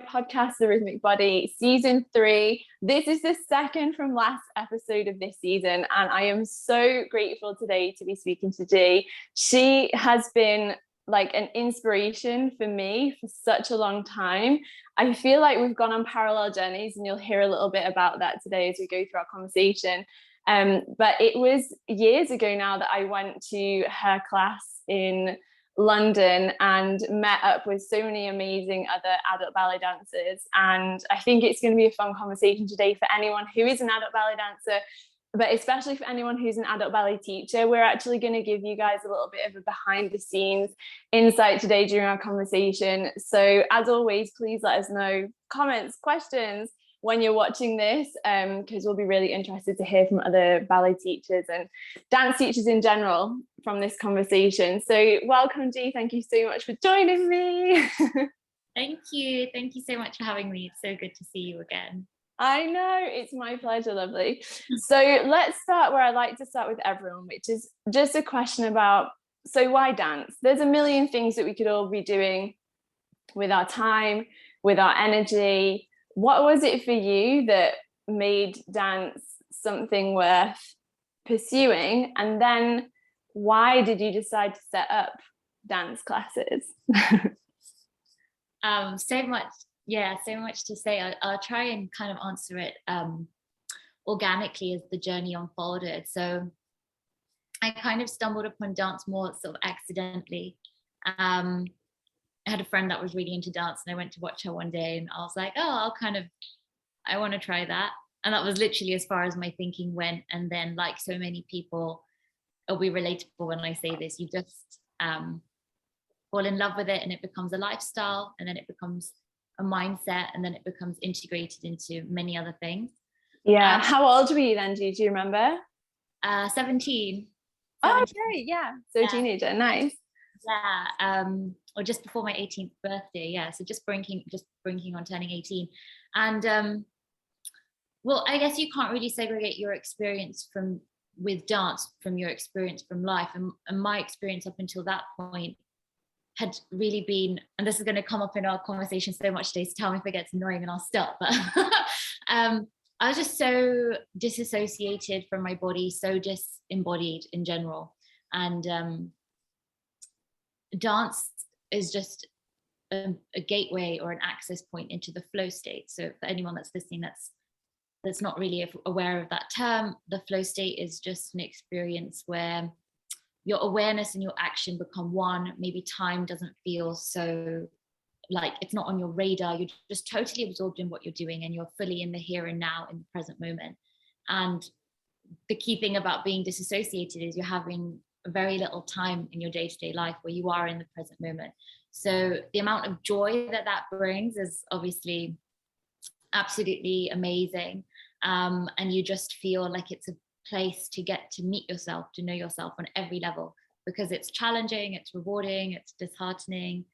podcast, The Rhythmic Body, season 3. This is the second from last episode of this season, and I am so grateful today to be speaking to Gee. She has been like an inspiration for me for such a long time. I feel like we've gone on parallel journeys, and you'll hear a little bit about that today as we go through our conversation. But it was years ago now that I went to her class in London and met up with so many amazing other adult ballet dancers. And I think it's going to be a fun conversation today for anyone who is an adult ballet dancer, but especially for anyone who's an adult ballet teacher. We're actually going to give you guys a little bit of a behind the scenes insight today during our conversation. So as always, please let us know comments, questions when you're watching this, because we'll be really interested to hear from other ballet teachers and dance teachers in general from this conversation. So welcome, Gee. Thank you so much for joining me. Thank you. Thank you so much for having me. It's so good to see you again. I know, it's my pleasure, lovely. So let's start where I like to start with everyone, which is just a question about, so why dance? There's a million things that we could all be doing with our time, with our energy. What was it for you that made dance something worth pursuing? And then why did you decide to set up dance classes? So much to say. I'll try and kind of answer it organically as the journey unfolded. So I kind of stumbled upon dance more sort of accidentally. I had a friend that was really into dance, and I went to watch her one day, and I was like, oh, I want to try that. And that was literally as far as my thinking went. And then, like so many people, it'll be relatable when I say this, you just fall in love with it, and it becomes a lifestyle, and then it becomes a mindset, and then it becomes integrated into many other things. Yeah. How old were you then? Do you remember? 17. Oh, okay. Yeah. So teenager. Nice. Yeah. Or just before my 18th birthday. Yeah. So just brinking on turning 18. And well, I guess you can't really segregate your experience with dance from your experience from life. And my experience up until that point had really been, and this is going to come up in our conversation so much today, so tell me if it gets annoying and I'll stop, but I was just so disassociated from my body, so disembodied in general. And dance is just a gateway or an access point into the flow state. So for anyone that's listening that's not really aware of that term, the flow state is just an experience where your awareness and your action become one. Maybe time doesn't feel so like it's not on your radar. You're just totally absorbed in what you're doing, and you're fully in the here and now, in the present moment. And the key thing about being disassociated is you're having very little time in your day-to-day life where you are in the present moment. So the amount of joy that brings is obviously absolutely amazing. And you just feel like it's a place to get to meet yourself, to know yourself on every level, because it's challenging, it's rewarding, it's disheartening,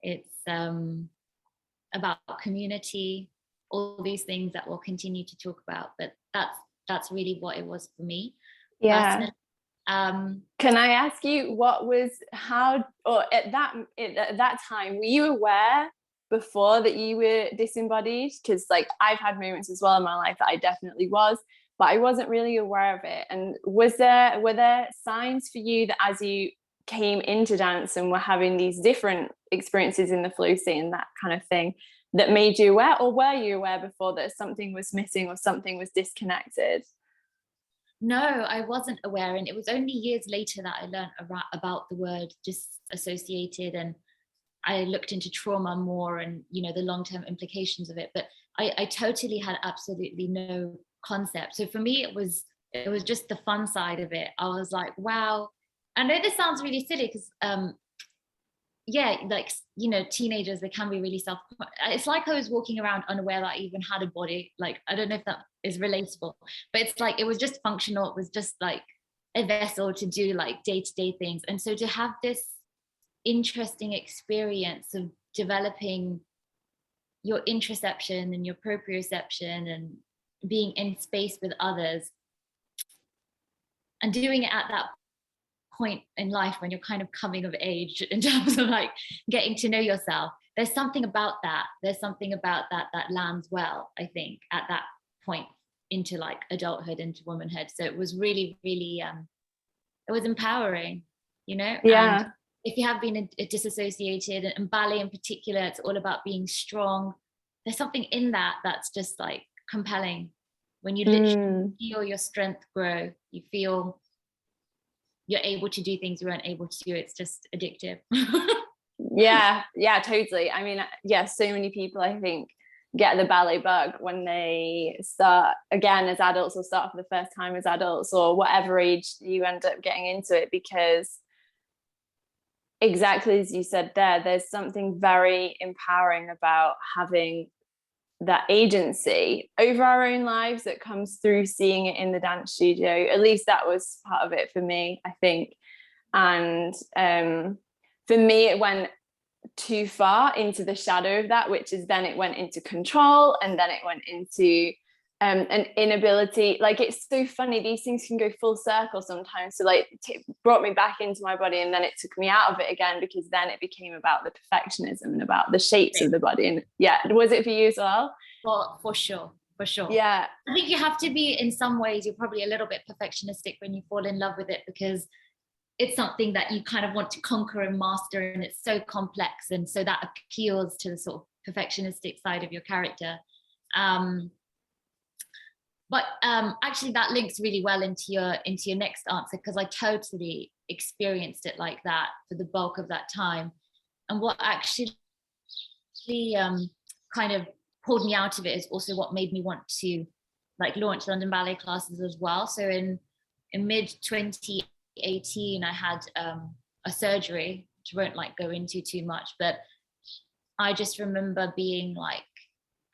it's about community, all these things that we'll continue to talk about. But that's really what it was for me. Yeah. Can I ask you at that time, were you aware before that you were disembodied? Because like I've had moments as well in my life that I definitely was, but I wasn't really aware of it. And were there signs for you that as you came into dance and were having these different experiences in the flow state and that kind of thing that made you aware, or were you aware before that something was missing or something was disconnected? No, I wasn't aware. And it was only years later that I learned about the word disassociated, and I looked into trauma more and, the long-term implications of it. But I totally had absolutely no concept. So for me, it was just the fun side of it. I was like, wow. I know this sounds really silly because teenagers, they can be really it's like I was walking around unaware that I even had a body. Like, I don't know if that is relatable, but it's like, it was just functional. It was just like a vessel to do like day-to-day things. And so to have this interesting experience of developing your interoception and your proprioception and being in space with others and doing it at that point in life when you're kind of coming of age in terms of like getting to know yourself, there's something about that. There's something about that lands well, I think, at that point into like adulthood, into womanhood. So it was really, really, it was empowering, you know? Yeah. And if you have been a disassociated, and ballet in particular, it's all about being strong. There's something in that that's just like compelling. When you literally feel your strength grow, you feel you're able to do things you weren't able to do. It's just addictive. Yeah, totally. I mean, so many people, I think, get the ballet bug when they start again as adults, or start for the first time as adults, or whatever age you end up getting into it, because exactly as you said there's something very empowering about having that agency over our own lives that comes through seeing it in the dance studio. At least that was part of it for me, I think. And for me, it went too far into the shadow of that, which is then it went into control, and then it went into an inability. Like, it's so funny, these things can go full circle sometimes. So like it brought me back into my body, and then it took me out of it again, because then it became about the perfectionism and about the shapes of the body. And was it for you as well? Well, for sure. Yeah, I think you have to be, in some ways you're probably a little bit perfectionistic when you fall in love with it, because it's something that you kind of want to conquer and master, and it's so complex, and so that appeals to the sort of perfectionistic side of your character. But actually that links really well into your next answer, because I totally experienced it like that for the bulk of that time. And what actually kind of pulled me out of it is also what made me want to like launch London Ballet Classes as well. So in mid 2018, I had a surgery, which I won't like go into too much, but I just remember being like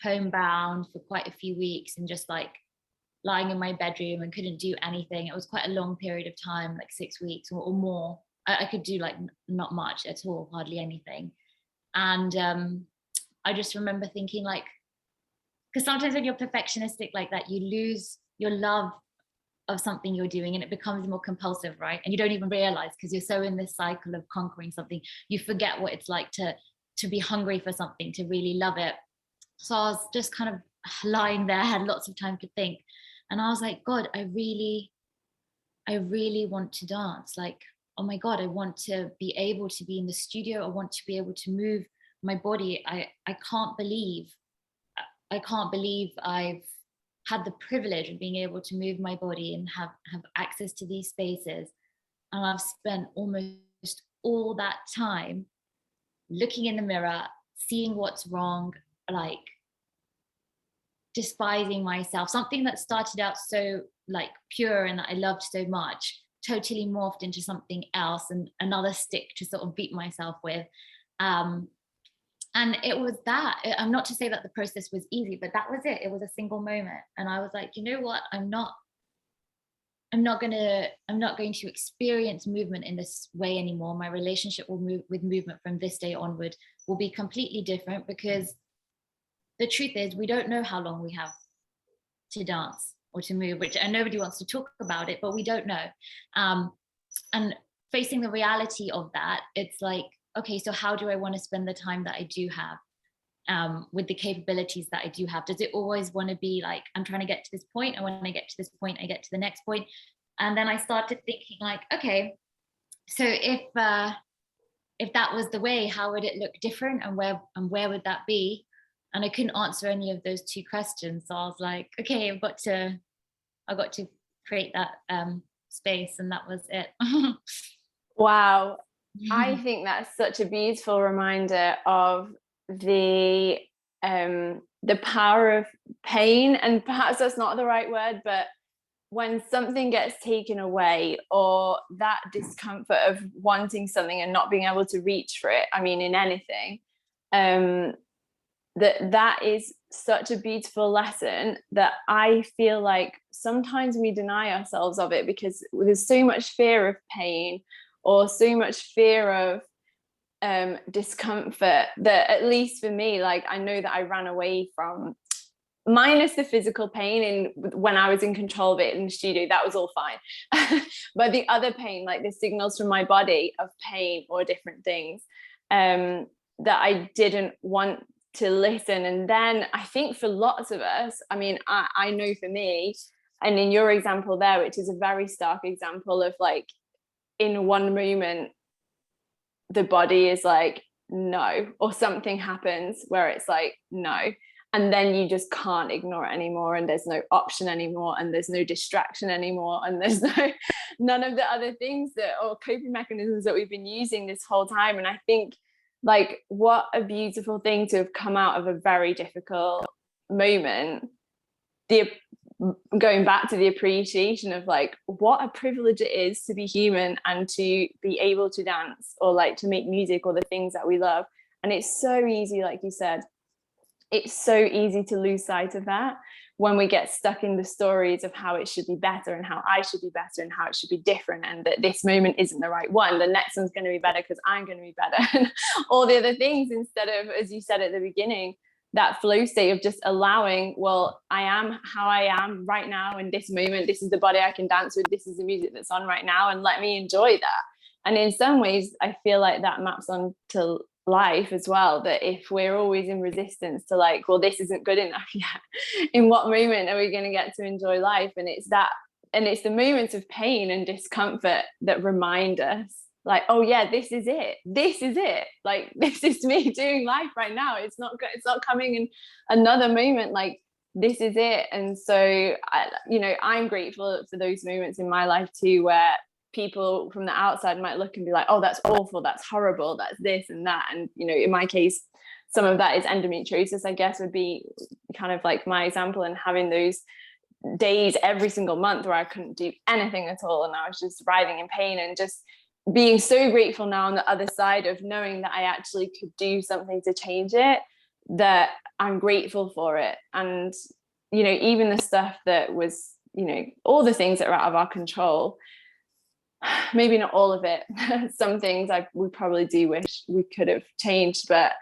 homebound for quite a few weeks, and just like lying in my bedroom and couldn't do anything. It was quite a long period of time, like 6 weeks or more. I could do like not much at all, hardly anything. And I just remember thinking like, because sometimes when you're perfectionistic like that, you lose your love of something you're doing, and it becomes more compulsive, right? And you don't even realize, because you're so in this cycle of conquering something, you forget what it's like to be hungry for something, to really love it. So I was just kind of lying there, had lots of time to think, and I was like, God, I really want to dance. Like, oh my God, I want to be able to be in the studio. I want to be able to move my body. I can't believe I've had the privilege of being able to move my body and have access to these spaces. And I've spent almost all that time looking in the mirror, seeing what's wrong, like despising myself. Something that started out so like pure and that I loved so much totally morphed into something else, and another stick to sort of beat myself with. And it was that. I'm not to say that the process was easy, but that was it. It was a single moment. And I was like, you know what? I'm not going to experience movement in this way anymore. My relationship with movement from this day onward will be completely different, because the truth is we don't know how long we have to dance or to move, and nobody wants to talk about it, but we don't know. And facing the reality of that, it's like, okay, so how do I want to spend the time that I do have with the capabilities that I do have? Does it always want to be like, I'm trying to get to this point, and when I get to this point, I get to the next point? And then I started thinking like, okay, so if that was the way, how would it look different, and where would that be? And I couldn't answer any of those two questions. So I was like, okay, I got to create that space, and that was it. Wow. I think that's such a beautiful reminder of the power of pain, and perhaps that's not the right word, but when something gets taken away, or that discomfort of wanting something and not being able to reach for it, I mean, in anything, that is such a beautiful lesson that I feel like sometimes we deny ourselves of it, because there's so much fear of pain, or so much fear of discomfort, that at least for me, like, I know that I ran away from, minus the physical pain, and when I was in control of it in the studio, that was all fine. But the other pain, like the signals from my body of pain or different things, that I didn't want to listen. And then I think for lots of us, I mean, I know for me, and in your example there, which is a very stark example of like, in one moment, the body is like, no, or something happens where it's like, no. And then you just can't ignore it anymore. And there's no option anymore. And there's no distraction anymore. And there's none of the other things or coping mechanisms that we've been using this whole time. And I think like, what a beautiful thing to have come out of a very difficult moment. Going back to the appreciation of like, what a privilege it is to be human and to be able to dance or like to make music or the things that we love. And it's so easy, like you said, it's so easy to lose sight of that when we get stuck in the stories of how it should be better and how I should be better and how it should be different, and that this moment isn't the right one. The next one's going to be better because I'm going to be better, and all the other things, instead of, as you said at the beginning, that flow state of just allowing, well, I am how I am right now in this moment. This is the body I can dance with. This is the music that's on right now, and let me enjoy that. And in some ways, I feel like that maps on to life as well, that if we're always in resistance to like, well, this isn't good enough yet, in what moment are we going to get to enjoy life? And it's the moments of pain and discomfort that remind us like, oh yeah, this is it, like this is me doing life right now. It's not coming in another moment, like this is it. And so I'm grateful for those moments in my life too, where people from the outside might look and be like, oh, that's awful, that's horrible, that's this and that. And in my case, some of that is endometriosis, I guess, would be kind of like my example, and having those days every single month where I couldn't do anything at all, and I was just writhing in pain, and just being so grateful now on the other side of knowing that I actually could do something to change it, that I'm grateful for it. And even the stuff that was, all the things that are out of our control, maybe not all of it, some things we probably do wish we could have changed. But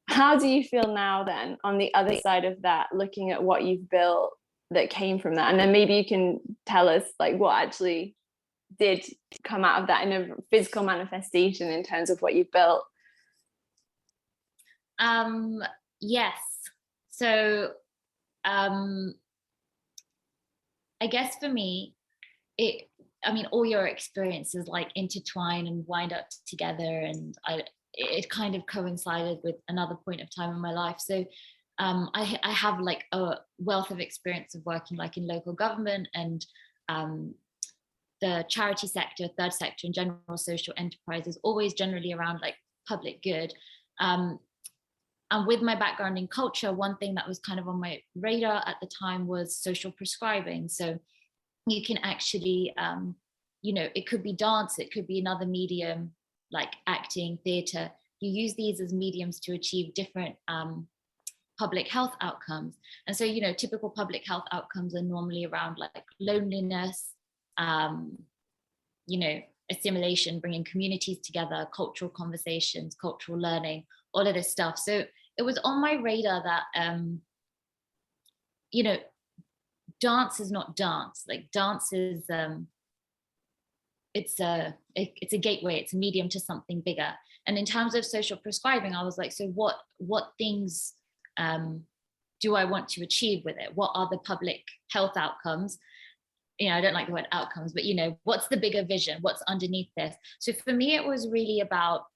how do you feel now then on the other side of that, looking at what you've built that came from that? And then maybe you can tell us like what actually did come out of that in a physical manifestation in terms of what you've built. Yes. So I guess for me, all your experiences like intertwine and wind up together, and it kind of coincided with another point of time in my life. So I have like a wealth of experience of working like in local government and the charity sector, third sector, and general social enterprises, always generally around like public good. And with my background in culture, one thing that was kind of on my radar at the time was social prescribing. So you can actually, it could be dance, it could be another medium like acting, theatre. You use these as mediums to achieve different public health outcomes. And so, typical public health outcomes are normally around like loneliness, assimilation, bringing communities together, cultural conversations, cultural learning, all of this stuff. So it was on my radar that, dance is not dance. Like dance is, it's a gateway, it's a medium to something bigger. And in terms of social prescribing, I was like, so what things do I want to achieve with it? What are the public health outcomes? I don't like the word outcomes, but what's the bigger vision? What's underneath this? So for me, it was really about,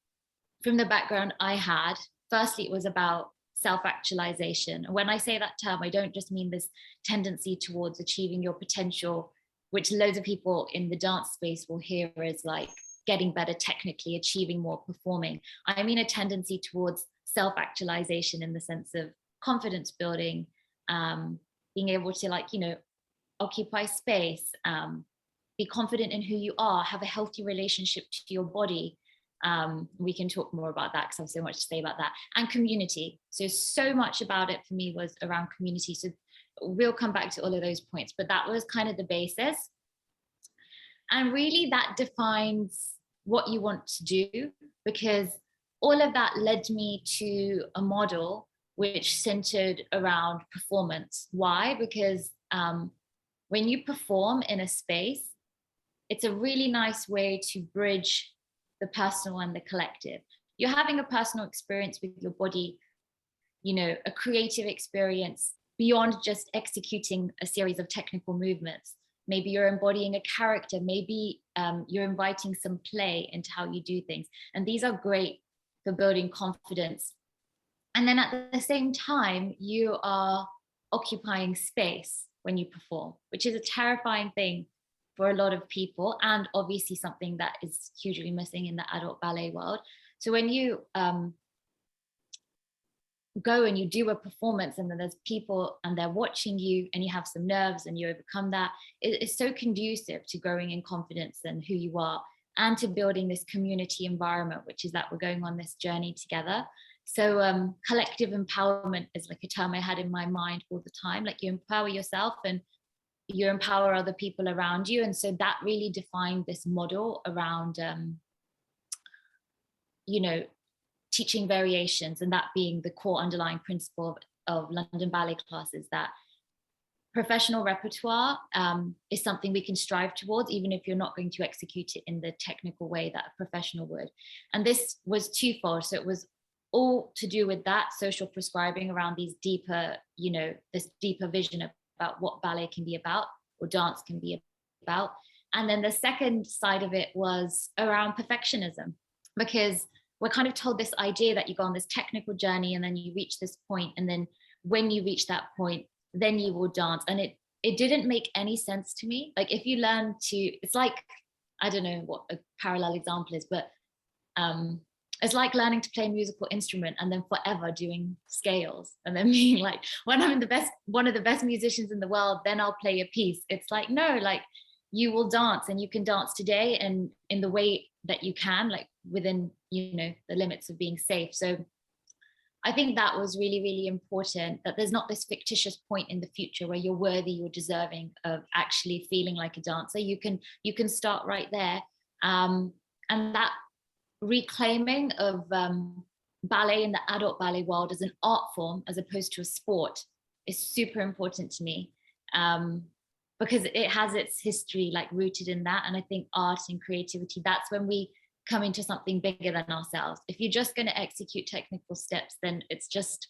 from the background I had, firstly, it was about self-actualisation. And when I say that term, I don't just mean this tendency towards achieving your potential, which loads of people in the dance space will hear as like getting better technically, achieving more, performing. I mean a tendency towards self-actualisation in the sense of confidence building, being able to like, occupy space, be confident in who you are, have a healthy relationship to your body. We can talk more about that because I have so much to say about that. And community. So much about it for me was around community. So we'll come back to all of those points, but that was kind of the basis. And really that defines what you want to do, because all of that led me to a model which centered around performance. Why? Because when you perform in a space, it's a really nice way to bridge the personal and the collective. you're having a personal experience with your body, you know, a creative experience beyond just executing a series of technical movements. Maybe you're embodying a character, maybe you're inviting some play into how you do things. And these are great for building confidence. And then at the same time, you are occupying space when you perform, which is a terrifying thing for a lot of people, and obviously something that is hugely missing in the adult ballet world. So when you go and you do a performance and then there's people and they're watching you and you have some nerves and you overcome that, it's so conducive to growing in confidence and who you are, and to building this community environment, which is that we're going on this journey together. So collective empowerment is like a term I had in my mind all the time. Like, you empower yourself and you empower other people around you. And so that really defined this model around, you know, teaching variations, and that being the core underlying principle of London Ballet Classes, that professional repertoire is something we can strive towards, even if you're not going to execute it in the technical way that a professional would. And this was twofold. So it was all to do with that social prescribing around these deeper, you know, this deeper vision about what ballet can be about, or dance can be about. And then the second side of it was around perfectionism, because we're kind of told this idea that you go on this technical journey and then you reach this point, and then when you reach that point, then you will dance. And it didn't make any sense to me. Like, if you learn to, it's like, I don't know what a parallel example is, but it's like learning to play a musical instrument and then forever doing scales and then being like, when I'm one of the best musicians in the world, then I'll play a piece. It's like, no, like, you will dance, and you can dance today and in the way that you can, like within, you know, the limits of being safe. So I think that was really, really important, that there's not this fictitious point in the future where you're worthy, you're deserving of actually feeling like a dancer. You can start right there. And that reclaiming of ballet in the adult ballet world as an art form as opposed to a sport is super important to me, because it has its history like rooted in that. And I think art and creativity, that's when we come into something bigger than ourselves. If you're just going to execute technical steps, then it's just,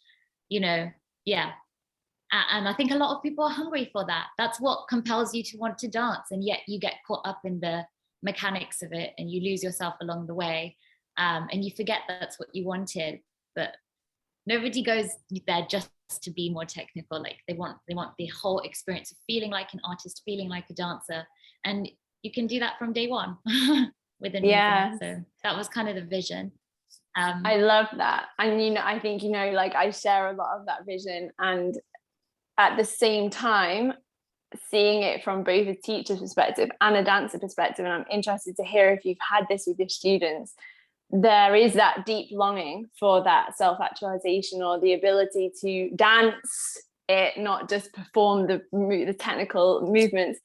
you know, yeah. And I think a lot of people are hungry for that. That's what compels you to want to dance, and yet you get caught up in the mechanics of it and you lose yourself along the way, and you forget that's what you wanted. But nobody goes there just to be more technical. Like, they want the whole experience of feeling like an artist, feeling like a dancer, and you can do that from day one within reason. So that was kind of the vision. I love that. And, you know, I think, you know, like, I share a lot of that vision, and at the same time seeing it from both a teacher's perspective and a dancer perspective. And I'm interested to hear if you've had this with your students. There is that deep longing for that self-actualization, or the ability to dance it, not just perform the technical movements.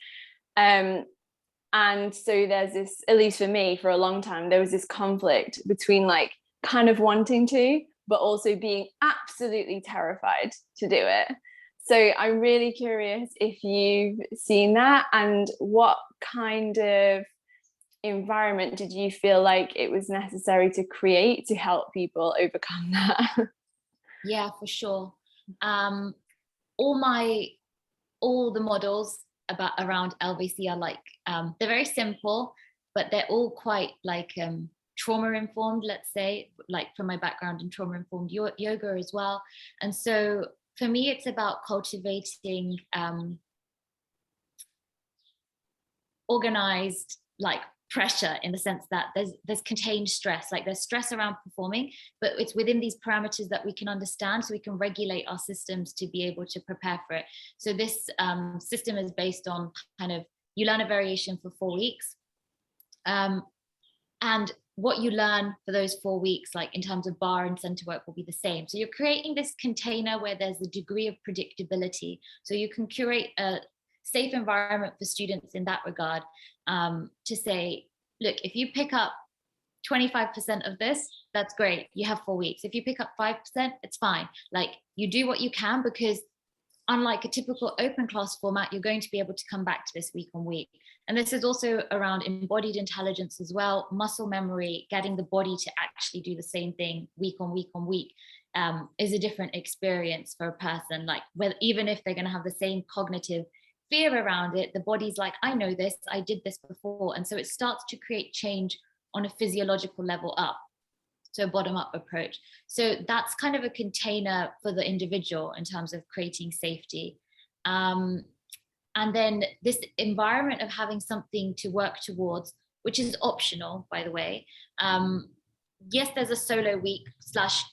And so there's this, at least for me, for a long time, there was this conflict between like kind of wanting to, but also being absolutely terrified to do it. So I'm really curious if you've seen that, and what kind of environment did you feel like it was necessary to create to help people overcome that? Yeah, for sure. All the models around LVC are like, they're very simple, but they're all quite like trauma informed, let's say, like from my background in trauma informed yoga as well. And so for me, it's about cultivating organized like pressure, in the sense that there's contained stress, like there's stress around performing, but it's within these parameters that we can understand, so we can regulate our systems to be able to prepare for it. So this system is based on kind of, you learn a variation for 4 weeks, and what you learn for those 4 weeks, like in terms of bar and center work, will be the same. So you're creating this container where there's a degree of predictability, so you can curate a safe environment for students in that regard, to say, look, if you pick up 25% of this, that's great, you have 4 weeks. If you pick up 5%, it's fine. Like, you do what you can, because unlike a typical open class format, you're going to be able to come back to this week on week. And this is also around embodied intelligence as well, muscle memory, getting the body to actually do the same thing week on week on week, is a different experience for a person. Like, even if they're going to have the same cognitive fear around it, the body's like, I know this, I did this before. And so it starts to create change on a physiological level up. So bottom-up approach. So that's kind of a container for the individual in terms of creating safety. And then this environment of having something to work towards, which is optional, by the way. Yes, there's a solo week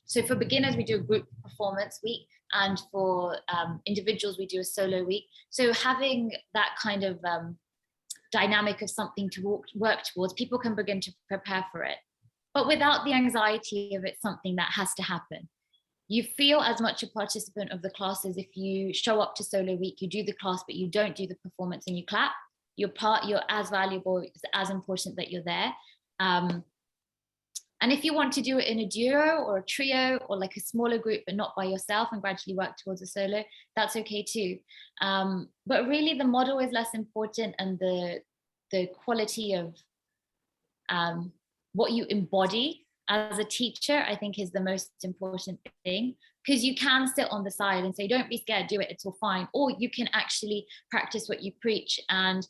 so for beginners, we do a group performance week. And for individuals, we do a solo week. So having that kind of dynamic of something to work towards, people can begin to prepare for it. But without the anxiety of it something that has to happen. You feel as much a participant of the class as if you show up to solo week, you do the class, but you don't do the performance and you clap. You're as valuable, it's as important that you're there. And if you want to do it in a duo or a trio or like a smaller group, but not by yourself, and gradually work towards a solo, that's okay too. But really the model is less important, and the quality of what you embody as a teacher, I think, is the most important thing, because you can sit on the side and say, don't be scared, do it, it's all fine. Or you can actually practice what you preach and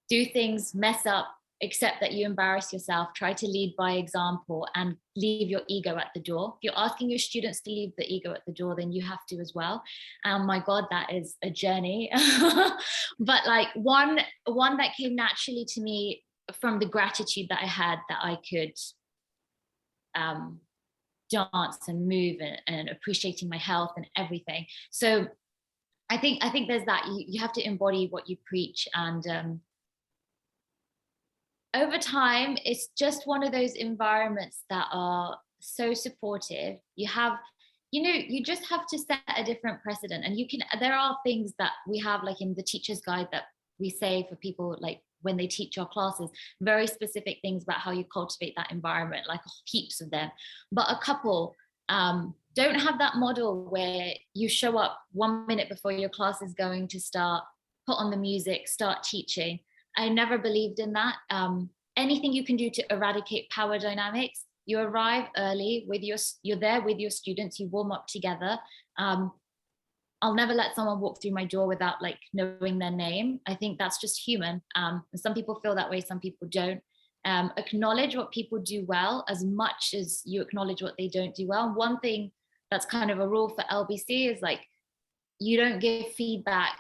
do things, mess up, accept that you embarrass yourself, try to lead by example and leave your ego at the door. If you're asking your students to leave the ego at the door, then you have to as well. My God, that is a journey. But like one that came naturally to me from the gratitude that I had that I could dance and move and appreciating my health and everything. So I think there's that. You have to embody what you preach, and over time, it's just one of those environments that are so supportive. You just have to set a different precedent, and there are things that we have, like in the teacher's guide, that we say for people, like when they teach our classes, very specific things about how you cultivate that environment, like heaps of them. But a couple don't have that model where you show up 1 minute before your class is going to start, put on the music, start teaching. I never believed in that. Anything you can do to eradicate power dynamics, you arrive early you're there with your students, you warm up together. I'll never let someone walk through my door without like knowing their name. I think that's just human. And some people feel that way, some people don't. Acknowledge what people do well as much as you acknowledge what they don't do well. One thing that's kind of a rule for LBC is like, you don't give feedback.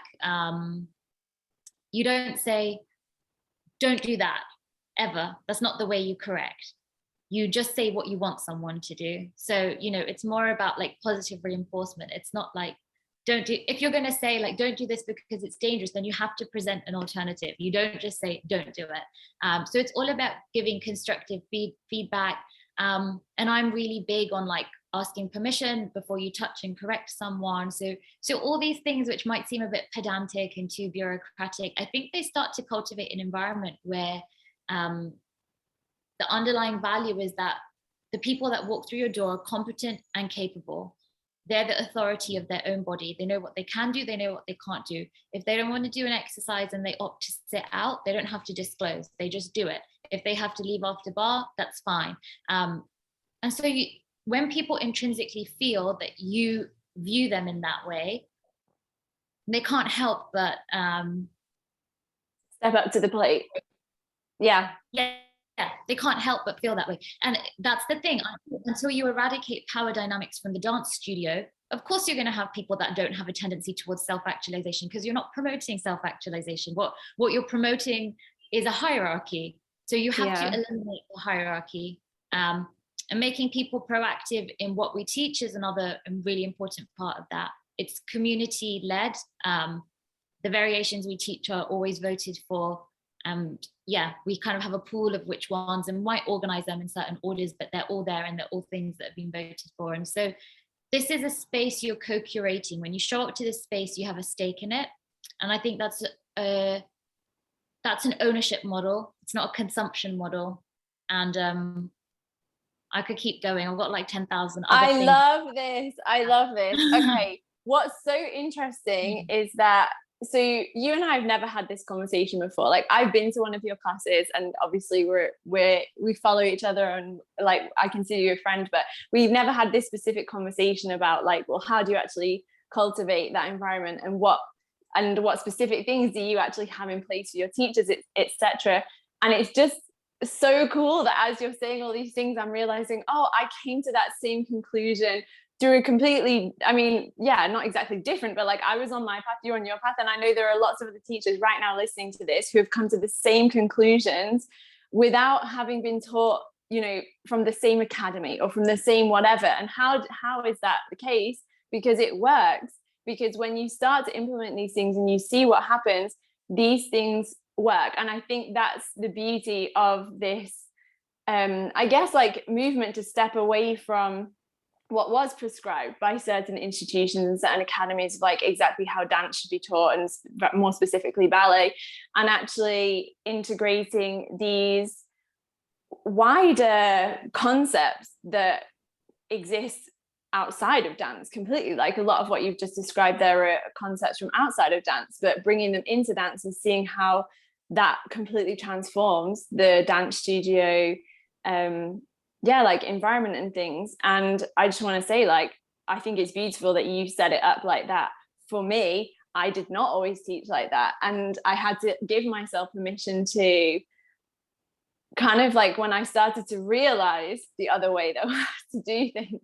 You don't say, don't do that, ever. That's not the way you correct. You just say what you want someone to do. So, it's more about like positive reinforcement. It's not like, if you're going to say like, don't do this because it's dangerous, then you have to present an alternative. You don't just say, don't do it. So it's all about giving constructive feedback. And I'm really big on like asking permission before you touch and correct someone. So all these things which might seem a bit pedantic and too bureaucratic, I think they start to cultivate an environment where the underlying value is that the people that walk through your door are competent and capable. They're the authority of their own body. They know what they can do, they know what they can't do. If they don't want to do an exercise and they opt to sit out, they don't have to disclose, they just do it. If they have to leave after bar, that's fine. And so when people intrinsically feel that you view them in that way, they can't help but step up to the plate. Yeah, they can't help but feel that way. And that's the thing, until you eradicate power dynamics from the dance studio, of course you're going to have people that don't have a tendency towards self-actualization, because you're not promoting self-actualization. What you're promoting is a hierarchy. So you have to eliminate the hierarchy. And making people proactive in what we teach is another really important part of that. It's community-led. The variations we teach are always voted for. We kind of have a pool of which ones, and might organize them in certain orders, but they're all there and they're all things that have been voted for. And so this is a space you're co-curating. When you show up to this space, you have a stake in it. And I think that's an ownership model. It's not a consumption model. And I could keep going. I've got like 10,000 other things. I love this. Okay. what's so interesting is that, so you and I have never had this conversation before. Like, I've been to one of your classes, and obviously we follow each other, and like, I consider you a friend, but we've never had this specific conversation about like, well, how do you actually cultivate that environment, and what specific things do you actually have in place for your teachers, etc. And it's just so cool that as you're saying all these things, I'm realizing, oh, I came to that same conclusion through a completely, I mean, yeah, not exactly different, but like, I was on my path, you're on your path. And I know there are lots of other teachers right now listening to this who have come to the same conclusions without having been taught, you know, from the same academy or from the same whatever. And how is that the case? Because it works. Because when you start to implement these things and you see what happens, these things work. And I think that's the beauty of this, I guess, like, movement to step away from what was prescribed by certain institutions and academies of like exactly how dance should be taught, and more specifically ballet, and actually integrating these wider concepts that exist outside of dance completely. Like, a lot of what you've just described there are concepts from outside of dance, but bringing them into dance and seeing how that completely transforms the dance studio like environment and things. And I just want to say, like, I think it's beautiful that you set it up like that. For me, I did not always teach like that, and I had to give myself permission to kind of, like, when I started to realize the other way that I had to do things,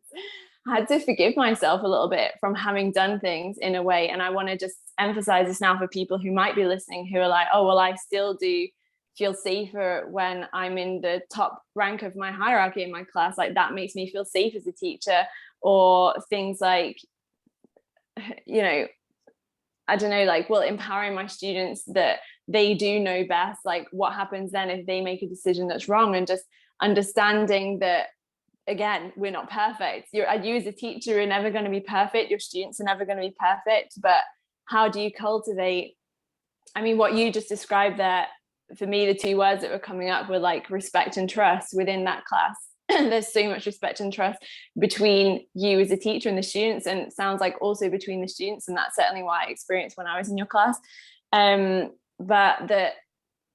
I had to forgive myself a little bit from having done things in a way. And I want to just emphasize this now for people who might be listening, who are like, oh, well, I still do feel safer when I'm in the top rank of my hierarchy in my class. Like, that makes me feel safe as a teacher. Or things like, you know, I don't know, like, well, empowering my students that they do know best. Like, what happens then if they make a decision that's wrong? And just understanding that, again, we're not perfect. You as a teacher are never going to be perfect. Your students are never going to be perfect. But how do you cultivate? I mean, what you just described there, for me, the two words that were coming up were like respect and trust within that class. There's so much respect and trust between you as a teacher and the students, and it sounds like also between the students, and that's certainly what I experienced when I was in your class. But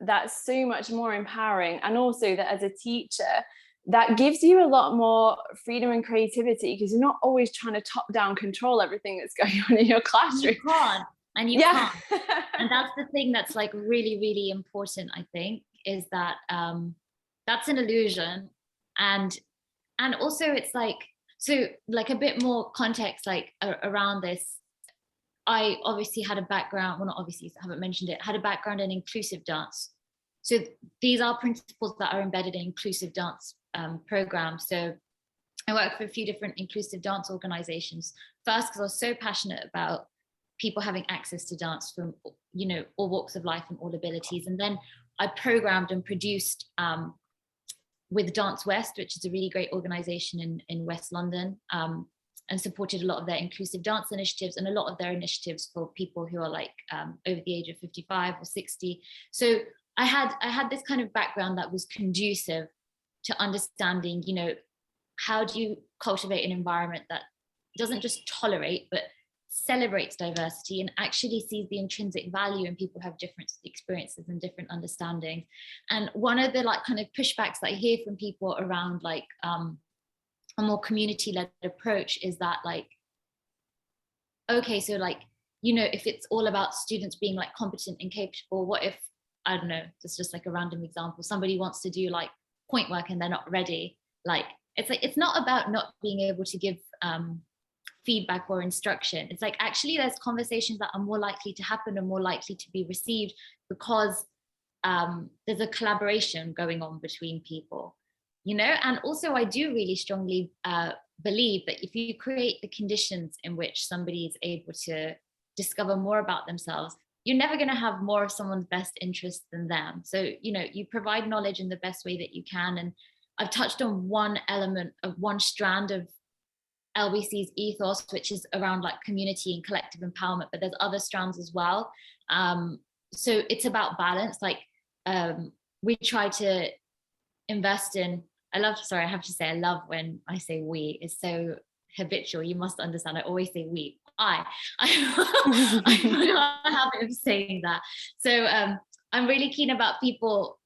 that's so much more empowering. And also that as a teacher, that gives you a lot more freedom and creativity, because you're not always trying to top down control everything that's going on in your classroom. You can't. And you can't. And that's the thing that's like really, really important, I think, is that that's an illusion. And also it's like, so like a bit more context like around this. I obviously had a background, well, not obviously, I haven't mentioned it, had a background in inclusive dance. So these are principles that are embedded in inclusive dance programs. So I worked for a few different inclusive dance organizations. First, because I was so passionate about people having access to dance from, you know, all walks of life and all abilities. And then I programmed and produced with Dance West, which is a really great organization in West London, and supported a lot of their inclusive dance initiatives and a lot of their initiatives for people who are like over the age of 55 or 60. So I had this kind of background that was conducive to understanding, you know, how do you cultivate an environment that doesn't just tolerate, but celebrates diversity and actually sees the intrinsic value in people who have different experiences and different understandings. And one of the like kind of pushbacks that I hear from people around like a more community-led approach is that like, okay, so like, you know, if it's all about students being like competent and capable, what if, I don't know, it's just like a random example, somebody wants to do like point work and they're not ready? Like, it's not about not being able to give feedback or instruction. It's like, actually there's conversations that are more likely to happen and more likely to be received because there's a collaboration going on between people, you know. And also I do really strongly believe that if you create the conditions in which somebody is able to discover more about themselves, you're never going to have more of someone's best interest than them. So, you know, you provide knowledge in the best way that you can. And I've touched on one element of one strand of LBC's ethos, which is around like community and collective empowerment, but there's other strands as well. So it's about balance. Like we try to invest in, I have to say I love when I say we, it's so habitual. You must understand, I always say we. I'm not a habit of saying that. So I'm really keen about people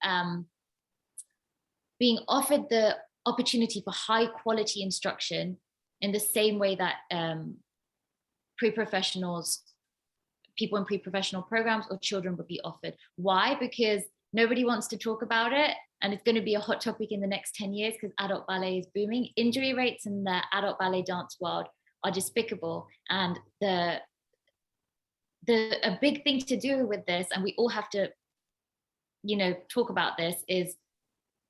being offered the opportunity for high quality instruction in the same way that pre-professionals, people in pre-professional programs or children would be offered. Why? Because nobody wants to talk about it, and it's going to be a hot topic in the next 10 years because adult ballet is booming. Injury rates in the adult ballet dance world are despicable, and a big thing to do with this, and we all have to, talk about this, is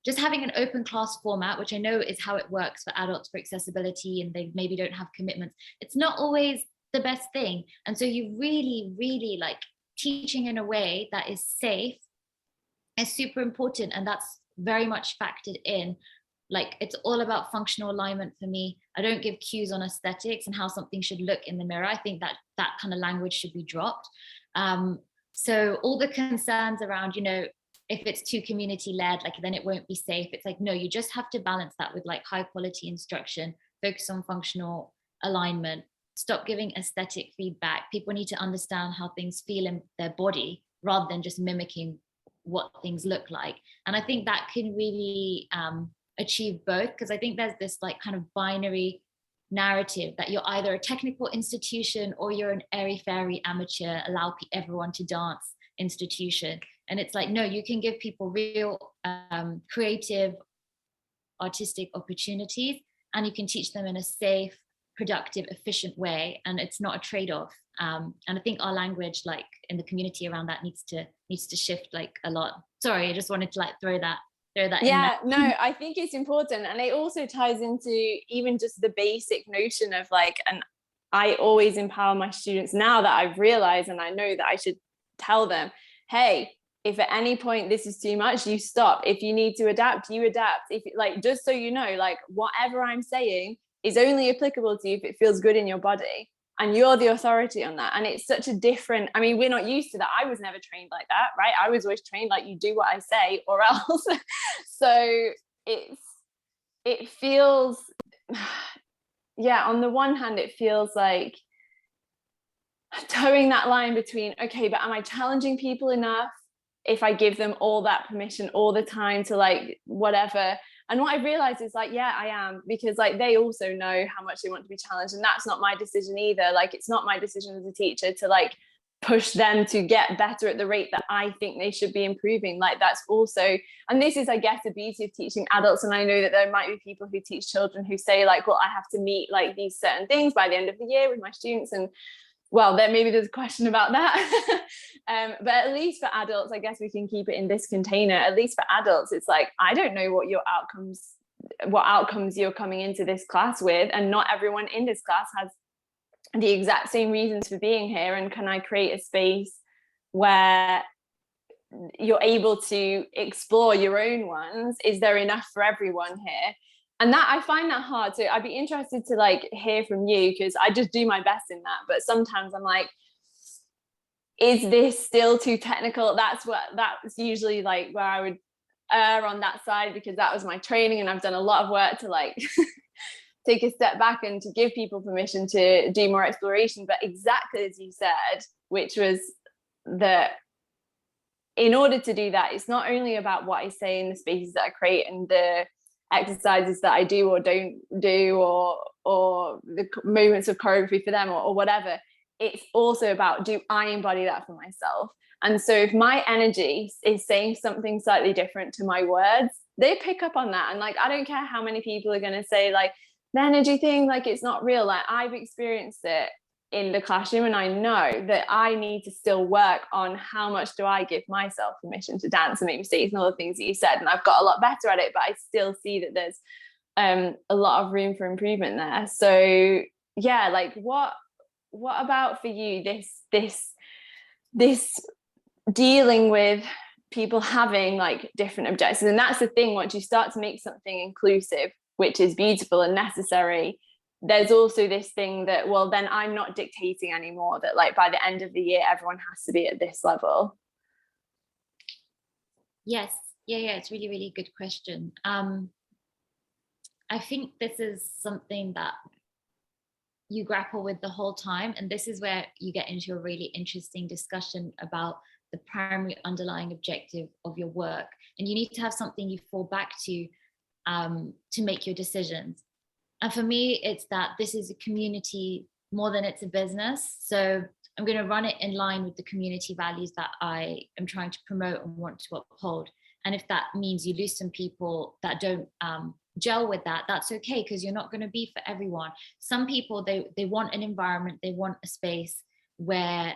just having an open class format, which I know is how it works for adults for accessibility, and they maybe don't have commitments. It's not always the best thing. And so you really, really like teaching in a way that is safe is super important. And that's very much factored in. Like, it's all about functional alignment for me. I don't give cues on aesthetics and how something should look in the mirror. I think that that kind of language should be dropped. So all the concerns around, if it's too community led, like then it won't be safe. It's like, no, you just have to balance that with like high quality instruction, focus on functional alignment, stop giving aesthetic feedback. People need to understand how things feel in their body rather than just mimicking what things look like. And I think that can really achieve both, because I think there's this like kind of binary narrative that you're either a technical institution or you're an airy-fairy amateur, allow everyone to dance institution. And it's like, no, you can give people real creative, artistic opportunities, and you can teach them in a safe, productive, efficient way, and it's not a trade-off. And I think our language, like in the community around that, needs to shift like a lot. Sorry, I just wanted to like throw that yeah in no, I think it's important, and it also ties into even just the basic notion of like, and I always empower my students now that I've realized, and I know that I should tell them, hey, if at any point this is too much, you stop. If you need to adapt, you adapt. If like, just so you know, like whatever I'm saying is only applicable to you if it feels good in your body, and you're the authority on that. And it's such a different, I mean, we're not used to that. I was never trained like that, right? I was always trained like, you do what I say or else. So it feels, yeah, on the one hand, it feels like towing that line between, okay, but am I challenging people enough if I give them all that permission all the time to like whatever? And what I realized is like, yeah, I am, because like they also know how much they want to be challenged, and that's not my decision either. Like, it's not my decision as a teacher to like push them to get better at the rate that I think they should be improving. Like, that's also, and this is, I guess, the beauty of teaching adults. And I know that there might be people who teach children who say like, well, I have to meet like these certain things by the end of the year with my students, and well, then maybe there's a question about that. But at least for adults, I guess we can keep it in this container. At least for adults, it's like, I don't know what outcomes you're coming into this class with, and not everyone in this class has the exact same reasons for being here. And can I create a space where you're able to explore your own ones? Is there enough for everyone here? And that, I find that hard. So I'd be interested to like hear from you, because I just do my best in that. But sometimes I'm like, is this still too technical? That's usually like where I would err on that side, because that was my training, and I've done a lot of work to like take a step back and to give people permission to do more exploration. But exactly as you said, which was that in order to do that, it's not only about what I say in the spaces that I create and the exercises that I do or don't do, or the movements of choreography for them, or whatever. It's also about, do I embody that for myself? And so if my energy is saying something slightly different to my words, they pick up on that. And like, I don't care how many people are going to say like, the energy thing, like it's not real. Like, I've experienced it in the classroom, and I know that I need to still work on how much do I give myself permission to dance and make mistakes and all the things that you said. And I've got a lot better at it, but I still see that there's a lot of room for improvement there. So yeah, like what about for you this dealing with people having like different objectives? And that's the thing, once you start to make something inclusive, which is beautiful and necessary, there's also this thing that, well, then I'm not dictating anymore, that like by the end of the year everyone has to be at this level. Yes, yeah, it's really, really good question. I think this is something that you grapple with the whole time. And this is where you get into a really interesting discussion about the primary underlying objective of your work. And you need to have something you fall back to make your decisions. And for me, it's that this is a community more than it's a business. So I'm going to run it in line with the community values that I am trying to promote and want to uphold. And if that means you lose some people that don't gel with that, that's okay, because you're not going to be for everyone. Some people, they want an environment, they want a space where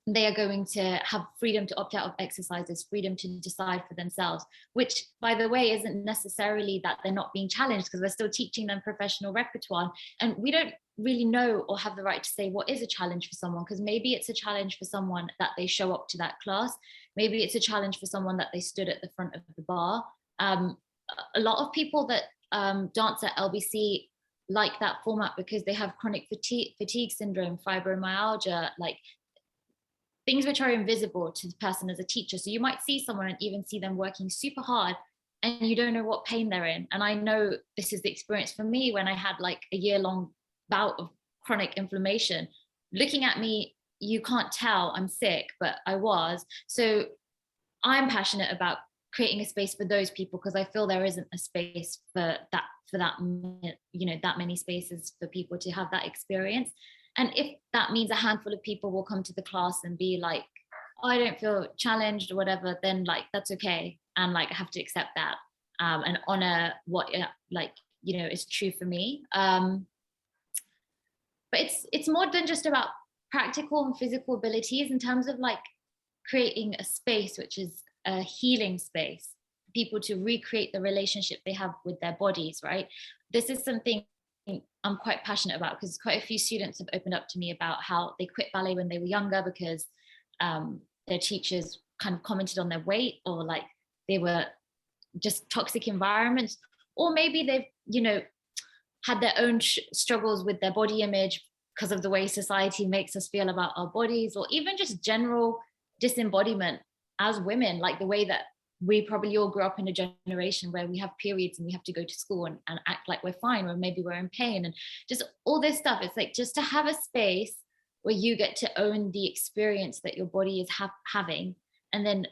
they are going to have freedom to opt out of exercises, freedom to decide for themselves, which, by the way, isn't necessarily that they're not being challenged, because we're still teaching them professional repertoire. And we don't really know or have the right to say what is a challenge for someone, because maybe it's a challenge for someone that they show up to that class. Maybe it's a challenge for someone that they stood at the front of the bar. A lot of people that dance at LBC like that format because they have chronic fatigue syndrome, fibromyalgia, like things which are invisible to the person as a teacher. So you might see someone and even see them working super hard, and you don't know what pain they're in. And I know this is the experience for me when I had like a year-long bout of chronic inflammation. Looking at me, you can't tell I'm sick, but I was. So I'm passionate about creating a space for those people, because I feel there isn't a space for that, that many spaces for people to have that experience. And if that means a handful of people will come to the class and be like, oh, I don't feel challenged or whatever, then like, that's okay. And like, I have to accept that and honor what is true for me. But it's more than just about practical and physical abilities, in terms of like creating a space which is a healing space for people to recreate the relationship they have with their bodies, right? This is something I'm quite passionate about, because quite a few students have opened up to me about how they quit ballet when they were younger because their teachers kind of commented on their weight, or like they were just toxic environments, or maybe they've had their own struggles with their body image because of the way society makes us feel about our bodies, or even just general disembodiment as women, like the way that we probably all grew up in a generation where we have periods and we have to go to school and act like we're fine, or maybe we're in pain, and just all this stuff. It's like, just to have a space where you get to own the experience that your body is having, and then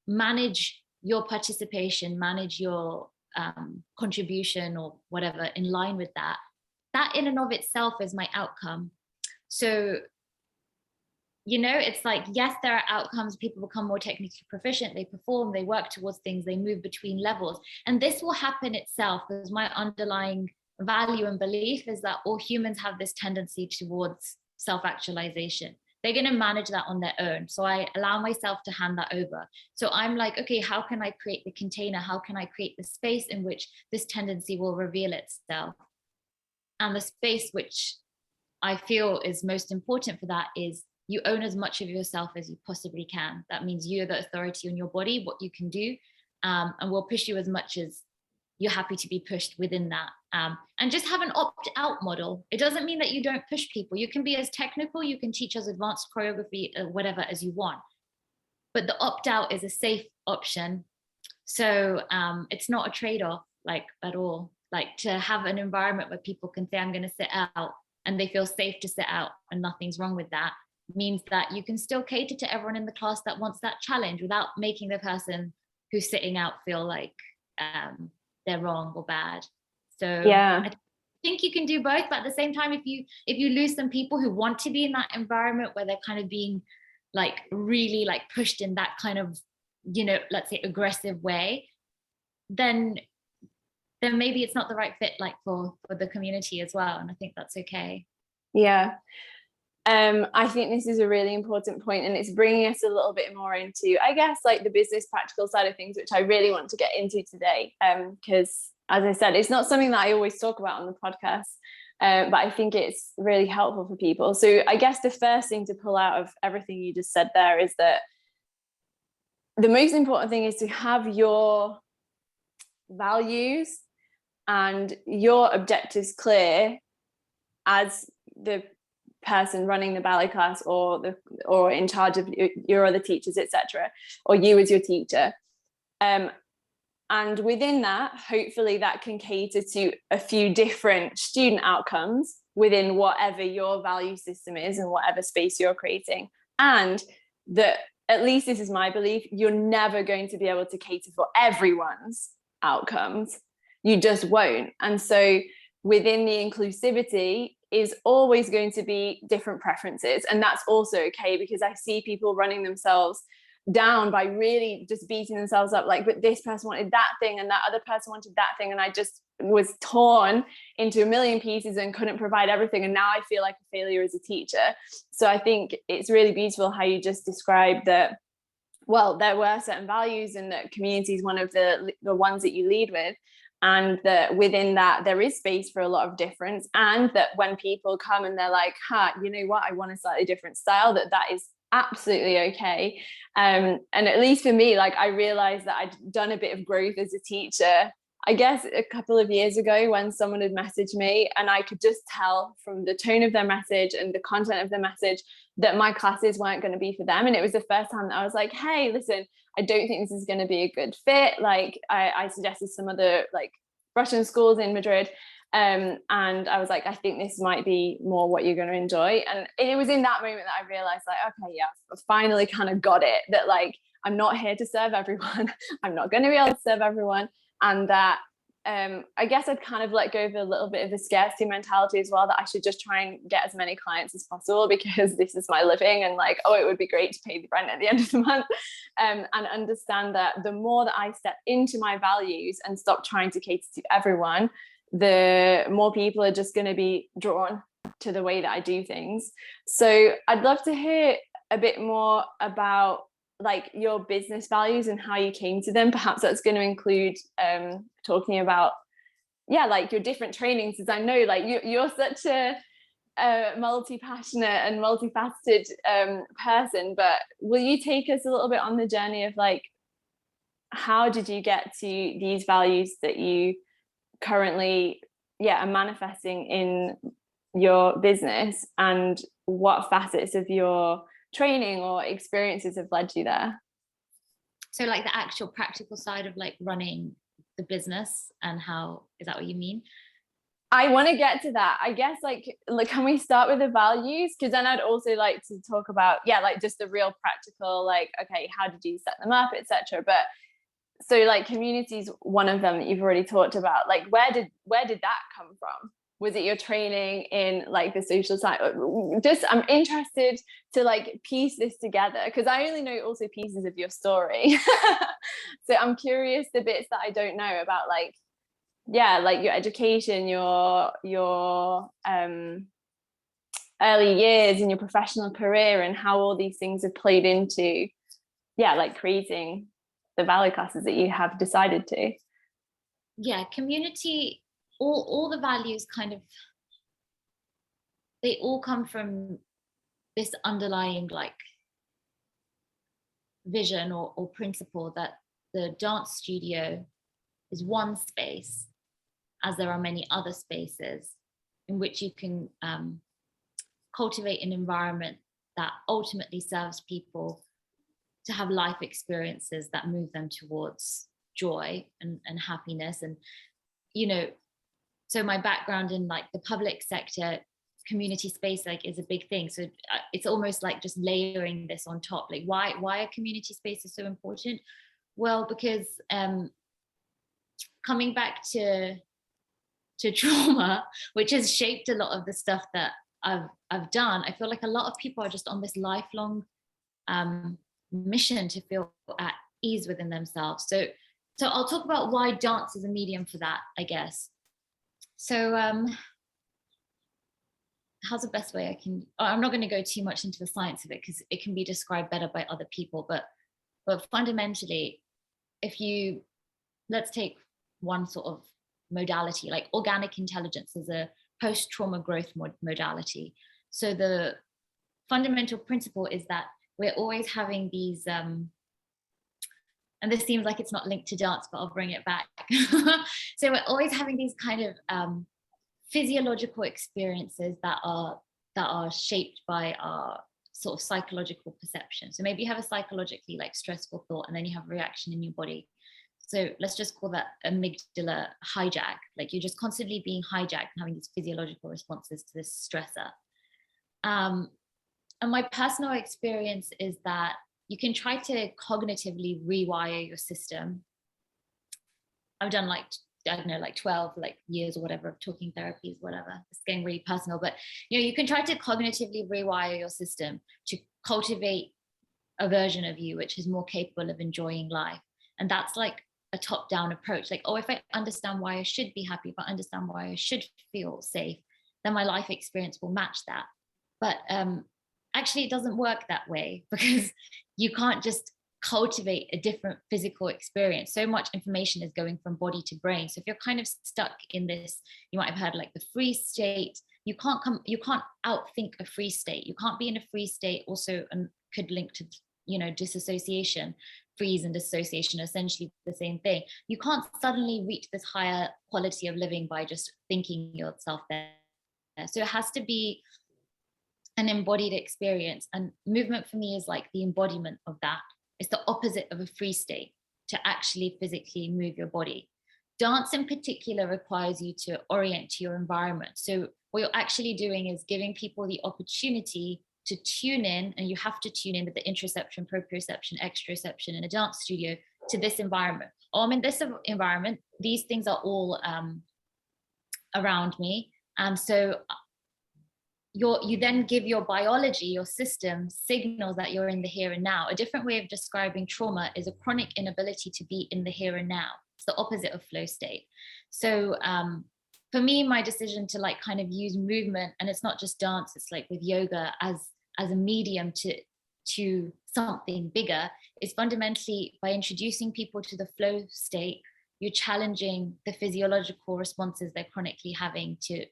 manage your participation, manage your contribution or whatever in line with that. That in and of itself is my outcome. So it's like, yes, there are outcomes. People become more technically proficient, they perform, they work towards things, they move between levels. And this will happen itself, because my underlying value and belief is that all humans have this tendency towards self-actualization. They're going to manage that on their own. So I allow myself to hand that over. So I'm like, okay, how can I create the container? How can I create the space in which this tendency will reveal itself? And the space which I feel is most important for that is you own as much of yourself as you possibly can. That means you're the authority on your body, what you can do, and we'll push you as much as you're happy to be pushed within that. And just have an opt-out model. It doesn't mean that you don't push people. You can be as technical, you can teach as advanced choreography, whatever as you want. But the opt-out is a safe option. So it's not a trade-off, like, at all. Like, to have an environment where people can say, I'm going to sit out, and they feel safe to sit out and nothing's wrong with that, means that you can still cater to everyone in the class that wants that challenge without making the person who's sitting out feel like they're wrong or bad. So yeah, I think you can do both, but at the same time, if you lose some people who want to be in that environment where they're kind of being like really like pushed in that kind of, let's say aggressive way, then maybe it's not the right fit, like for the community as well. And I think that's okay. Yeah. I think this is a really important point, and it's bringing us a little bit more into, I guess, like the business practical side of things, which I really want to get into today, because as I said, it's not something that I always talk about on the podcast, but I think it's really helpful for people. So I guess the first thing to pull out of everything you just said there is that the most important thing is to have your values and your objectives clear as the person running the ballet class, or in charge of your other teachers, etc., or you as your teacher, and within that, hopefully that can cater to a few different student outcomes within whatever your value system is and whatever space you're creating. And that, at least this is my belief, you're never going to be able to cater for everyone's outcomes. You just won't. And so within the inclusivity is always going to be different preferences. And that's also okay, because I see people running themselves down by really just beating themselves up, like, but this person wanted that thing and that other person wanted that thing, and I just was torn into a million pieces and couldn't provide everything, and now I feel like a failure as a teacher. So I think it's really beautiful how you just described that, well, there were certain values and that community is one of the ones that you lead with, and within that there is space for a lot of difference, and that when people come and they're like, you know what, I want a slightly different style, that is absolutely okay. And at least for me, like, I realized that I'd done a bit of growth as a teacher, I guess a couple of years ago, when someone had messaged me and I could just tell from the tone of their message and the content of their message that my classes weren't going to be for them. And it was the first time that I was like, hey, listen, I don't think this is going to be a good fit. Like, I suggested some other like Russian schools in Madrid. And I was like, I think this might be more what you're going to enjoy. And it was in that moment that I realized, like, okay, yeah, I finally kind of got it, that like, I'm not here to serve everyone. I'm not going to be able to serve everyone. And that I guess I'd kind of let go of a little bit of a scarcity mentality as well, that I should just try and get as many clients as possible because this is my living, and like, oh, it would be great to pay the rent at the end of the month, and understand that the more that I step into my values and stop trying to cater to everyone, the more people are just going to be drawn to the way that I do things. So I'd love to hear a bit more about like your business values and how you came to them. Perhaps that's going to include talking about like your different trainings, as I know like you're such a multi-passionate and multifaceted person, but will you take us a little bit on the journey of like, how did you get to these values that you currently are manifesting in your business, and what facets of your training or experiences have led you there? So like the actual practical side of like running the business, and how, is that what you mean? I want to get to that. I guess like can we start with the values, because then I'd also like to talk about like just the real practical, like, okay, how did you set them up, etc. But so like community's one of them that you've already talked about. Like where did that come from? Was it your training in like the social side? Just, I'm interested to like piece this together, because I only know also pieces of your story. So I'm curious the bits that I don't know about, like, like your education, your early years in your professional career, and how all these things have played into like creating the ballet classes that you have decided to. Community, all the values kind of, they all come from this underlying like vision or principle that the dance studio is one space, as there are many other spaces in which you can cultivate an environment that ultimately serves people to have life experiences that move them towards joy and happiness. And so my background in like the public sector, community space like is a big thing. So it's almost like just layering this on top. Like why are community spaces so important? Well, because coming back to trauma, which has shaped a lot of the stuff that I've done, I feel like a lot of people are just on this lifelong mission to feel at ease within themselves. So I'll talk about why dance is a medium for that, I guess. So how's the best way I can, I'm not going to go too much into the science of it because it can be described better by other people, but fundamentally, let's take one sort of modality, like organic intelligence is a post-trauma growth modality. So the fundamental principle is that we're always having these, and this seems like it's not linked to dance, but I'll bring it back. So we're always having these kind of physiological experiences that are shaped by our sort of psychological perception. So maybe you have a psychologically like stressful thought, and then you have a reaction in your body. So let's just call that amygdala hijack. Like you're just constantly being hijacked and having these physiological responses to this stressor. And my personal experience is that you can try to cognitively rewire your system. I've done like, I don't know, like 12 like years or whatever of talking therapies, whatever. It's getting really personal, but you know, you can try to cognitively rewire your system to cultivate a version of you which is more capable of enjoying life. And that's like a top-down approach. Like, oh, if I understand why I should be happy, if I understand why I should feel safe, then my life experience will match that. But actually, it doesn't work that way, because you can't just cultivate a different physical experience. So much information is going from body to brain. So if you're kind of stuck in this, you might have heard like the free state, you can't outthink a free state. You can't be in a free state also, and could link to, you know, disassociation. Freeze and dissociation are essentially the same thing. You can't suddenly reach this higher quality of living by just thinking yourself there. So it has to be an embodied experience, and movement for me is like the embodiment of that. It's the opposite of a free state, to actually physically move your body. Dance in particular requires you to orient to your environment. So what you're actually doing is giving people the opportunity to tune in, and you have to tune in with the interoception, proprioception, exteroception in a dance studio to this environment. Oh, I'm in this environment. These things are all around me. And so you then give your biology, your system, signals that you're in the here and now. A different way of describing trauma is a chronic inability to be in the here and now. It's the opposite of flow state. So for me, my decision to like kind of use movement, and it's not just dance, it's like with yoga as a medium to something bigger, is fundamentally by introducing people to the flow state, you're challenging the physiological responses they're chronically having to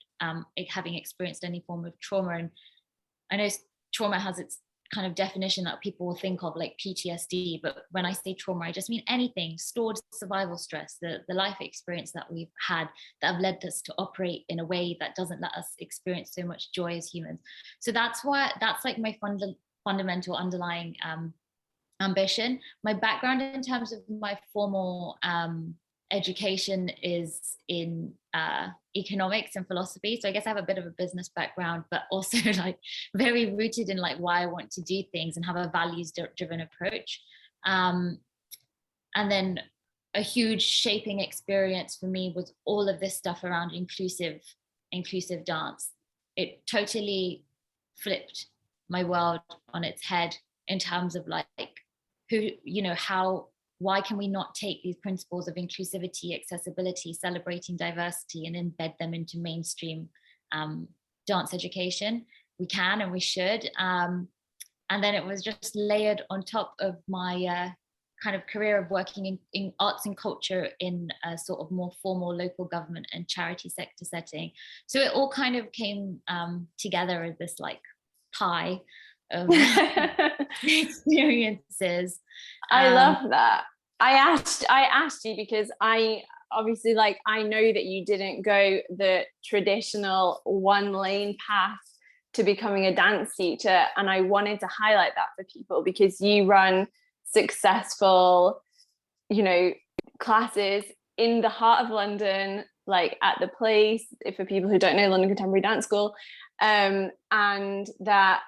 having experienced any form of trauma. And I know trauma has its kind of definition that people will think of, like PTSD, but when I say trauma, I just mean anything, stored survival stress, the life experience that we've had that have led us to operate in a way that doesn't let us experience so much joy as humans. So that's like my fundamental underlying ambition. My background in terms of my formal education is in economics and philosophy. So I guess I have a bit of a business background, but also like very rooted in like why I want to do things and have a values driven approach. And then a huge shaping experience for me was all of this stuff around inclusive dance. It totally flipped my world on its head in terms of like who, you know, why can we not take these principles of inclusivity, accessibility, celebrating diversity, and embed them into mainstream dance education? We can and we should. And then it was just layered on top of my kind of career of working in arts and culture in a sort of more formal local government and charity sector setting. So it all kind of came together as this like pie of experiences. I love that. I asked you because I obviously, like, I know that you didn't go the traditional one lane path to becoming a dance teacher, and I wanted to highlight that for people because you run successful, you know, classes in the heart of London, like at the Place, for people who don't know, London Contemporary Dance School, and that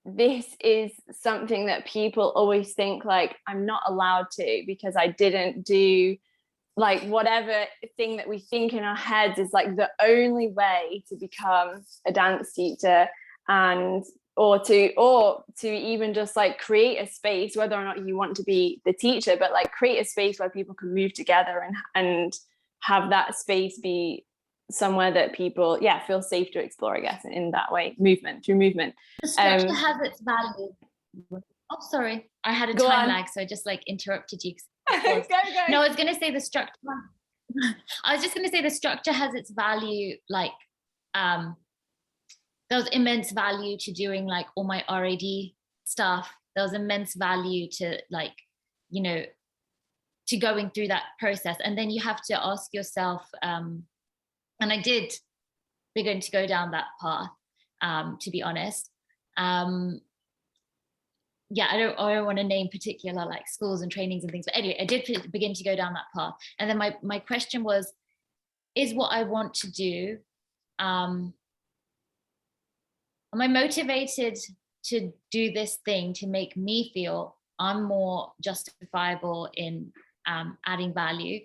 this is something that people always think like I'm not allowed to because I didn't do like whatever thing that we think in our heads is like the only way to become a dance teacher, and or to even just like create a space, whether or not you want to be the teacher, but like create a space where people can move together and have that space be somewhere that people feel safe to explore, I guess, in that way, through movement. The structure has its value. Oh, sorry, I had a time lag, so I just like interrupted you. Go. No, I was going to say the structure. I was just going to say the structure has its value. Like, there was immense value to doing like all my RAD stuff. There was immense value to like, you know, to going through that process. And then you have to ask yourself, and I did begin to go down that path, to be honest. I don't want to name particular like schools and trainings and things, but anyway, I did begin to go down that path. And then my question was, is what I want to do, am I motivated to do this thing to make me feel I'm more justifiable in adding value?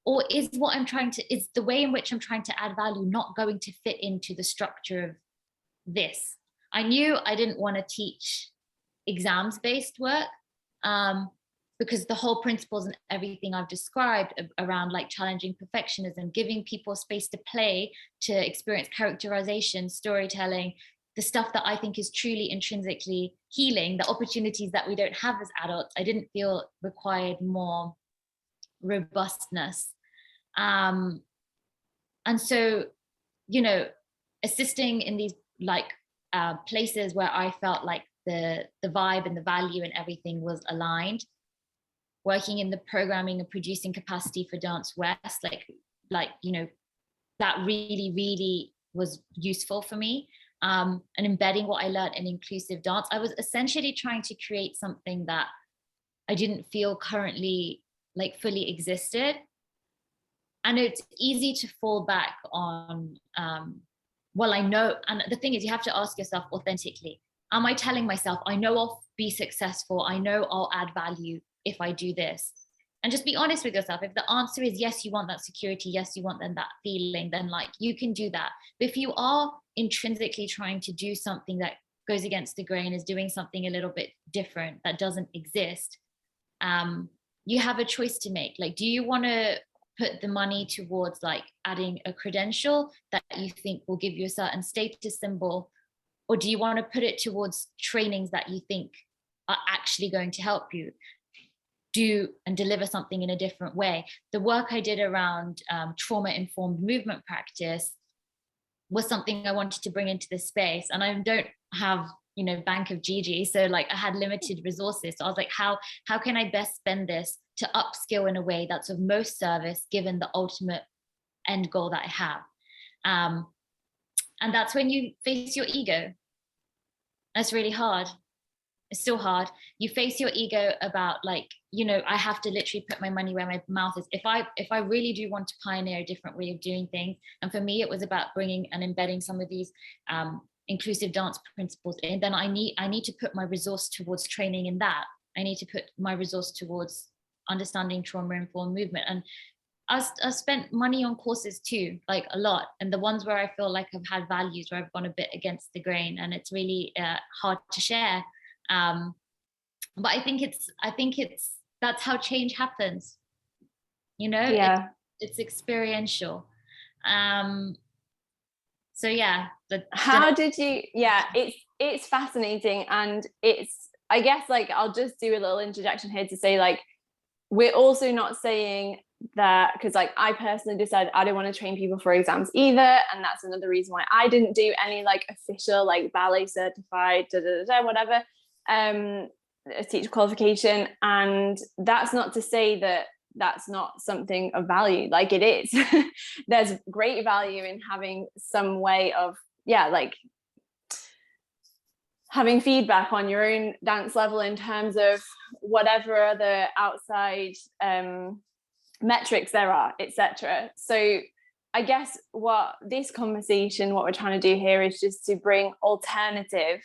Or is the way in which I'm trying to add value not going to fit into the structure of this? I knew I didn't want to teach exams-based work, because the whole principles and everything I've described around like challenging perfectionism, giving people space to play, to experience characterization, storytelling, the stuff that I think is truly intrinsically healing, the opportunities that we don't have as adults, I didn't feel required more robustness. And so, assisting in these like places where I felt like the vibe and the value and everything was aligned, working in the programming and producing capacity for Dance West, that really, really was useful for me. And embedding what I learned in inclusive dance, I was essentially trying to create something that I didn't feel currently like fully existed. And it's easy to fall back on, I know, and the thing is, you have to ask yourself authentically, am I telling myself, I know I'll be successful, I know I'll add value if I do this? And just be honest with yourself. If the answer is yes, you want that security, yes, you want then that feeling, then like you can do that. But if you are intrinsically trying to do something that goes against the grain, is doing something a little bit different that doesn't exist, you have a choice to make. Like, do you want to put the money towards like adding a credential that you think will give you a certain status symbol, or do you want to put it towards trainings that you think are actually going to help you do and deliver something in a different way? The work I did around trauma-informed movement practice was something I wanted to bring into this space, and I don't have bank of Gigi, so like I had limited resources, so I was like, how can I best spend this to upskill in a way that's of most service given the ultimate end goal that I have? And that's when you face your ego. That's really hard. It's still hard. You face your ego about like, I have to literally put my money where my mouth is. If I really do want to pioneer a different way of doing things, and for me it was about bringing and embedding some of these inclusive dance principles in, then I need to put my resource towards training in that. I need to put my resource towards understanding trauma-informed movement. And I spent money on courses too, like a lot. And the ones where I feel like I've had values where I've gone a bit against the grain, and it's really hard to share. But I think it's that's how change happens. Yeah. It's experiential. So yeah. How did you? Yeah, it's fascinating, and it's, I guess, like, I'll just do a little interjection here to say, like, we're also not saying that, because like I personally decided I don't want to train people for exams either, and that's another reason why I didn't do any like official like ballet certified whatever a teacher qualification. And that's not to say that that's not something of value, like it is. There's great value in having some way of like having feedback on your own dance level in terms of whatever other outside metrics there are, etc. So I guess what this conversation, what we're trying to do here, is just to bring alternative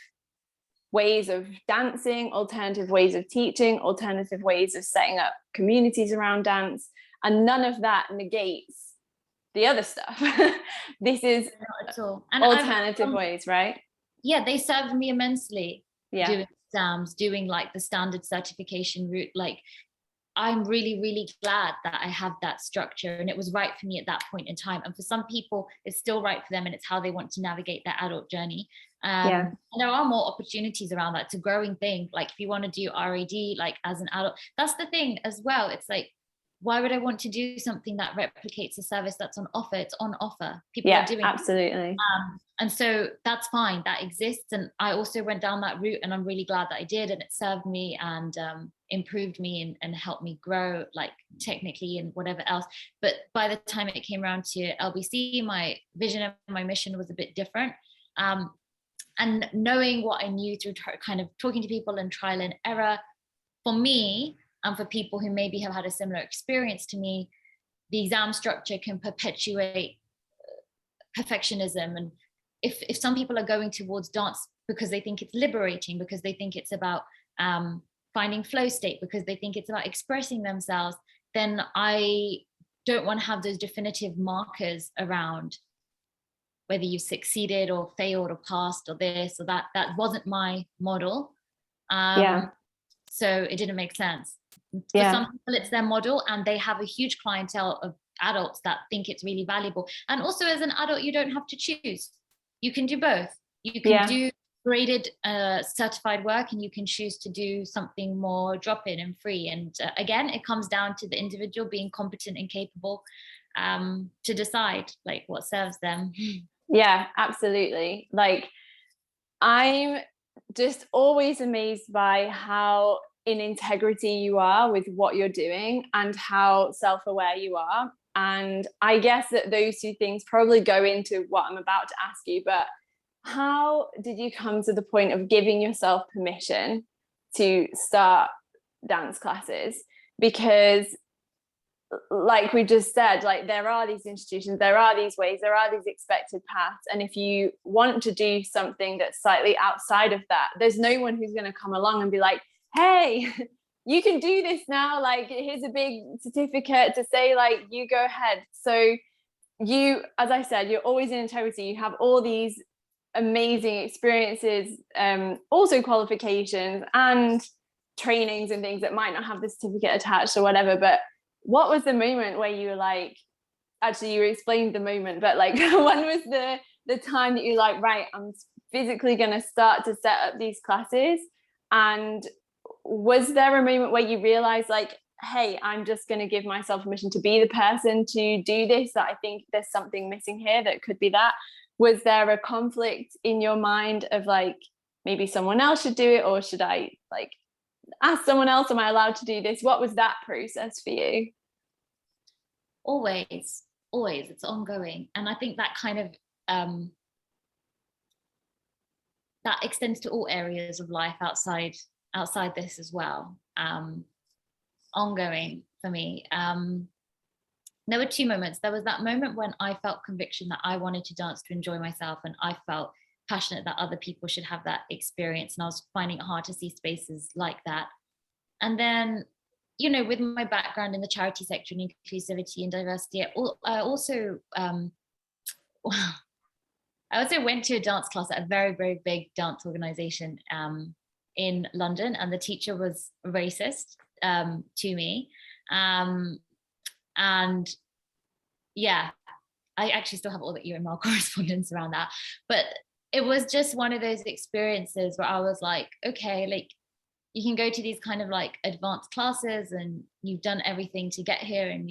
ways of dancing, alternative ways of teaching, alternative ways of setting up communities around dance, and none of that negates the other stuff. This is not at all. And alternative ways, right? Yeah, they served me immensely. Yeah. Doing exams, doing like the standard certification route. Like, I'm really, really glad that I have that structure, and it was right for me at that point in time. And for some people, it's still right for them, and it's how they want to navigate their adult journey. And there are more opportunities around that. It's a growing thing. Like, if you want to do RAD, like as an adult, that's the thing as well. It's like, why would I want to do something that replicates a service that's on offer? It's on offer. People are doing absolutely. And so that's fine. That exists. And I also went down that route, and I'm really glad that I did. And it served me and improved me and helped me grow, like technically and whatever else. But by the time it came around to LBC, my vision and my mission was a bit different. and knowing what I knew through kind of talking to people and trial and error, for me, and for people who maybe have had a similar experience to me, the exam structure can perpetuate perfectionism. And if some people are going towards dance because they think it's liberating, because they think it's about finding flow state, because they think it's about expressing themselves, then I don't want to have those definitive markers around whether you succeeded or failed or passed or this or that. That wasn't my model. So it didn't make sense. For some people, it's their model, and they have a huge clientele of adults that think it's really valuable. And also, as an adult, you don't have to choose. You can do both. You can do graded certified work, and you can choose to do something more drop-in and free. And again, it comes down to the individual being competent and capable to decide like what serves them. Yeah, absolutely. Like, I'm just always amazed by how in integrity you are with what you're doing and how self-aware you are. And I guess that those two things probably go into what I'm about to ask you, but how did you come to the point of giving yourself permission to start dance classes? Because like we just said, like, there are these institutions, there are these ways, there are these expected paths, and if you want to do something that's slightly outside of that, there's no one who's going to come along and be like, hey, you can do this now, like here's a big certificate to say like you go ahead. So you, as I said, you're always in integrity, you have all these amazing experiences, also qualifications and trainings and things that might not have the certificate attached or whatever, but what was the moment where you were like, actually you explained the moment, but like when was the time that you're like, right, I'm physically going to start to set up these classes? And was there a moment where you realized like, hey, I'm just going to give myself permission to be the person to do this, that I think there's something missing here that could be that? Was there a conflict in your mind of like, maybe someone else should do it, or should I like ask someone else, am I allowed to do this? What was that process for you? Always it's ongoing. And I think that kind of that extends to all areas of life outside this as well. Ongoing for me. There were two moments. There was that moment when I felt conviction that I wanted to dance to enjoy myself, and I felt passionate that other people should have that experience, and I was finding it hard to see spaces like that. And then, you know, with my background in the charity sector and inclusivity and diversity, I also went to a dance class at a very, very big dance organization in London, and the teacher was racist to me. And yeah, I actually still have all the email correspondence around that. But it was just one of those experiences where I was like, okay, like, you can go to these kind of like advanced classes and you've done everything to get here, and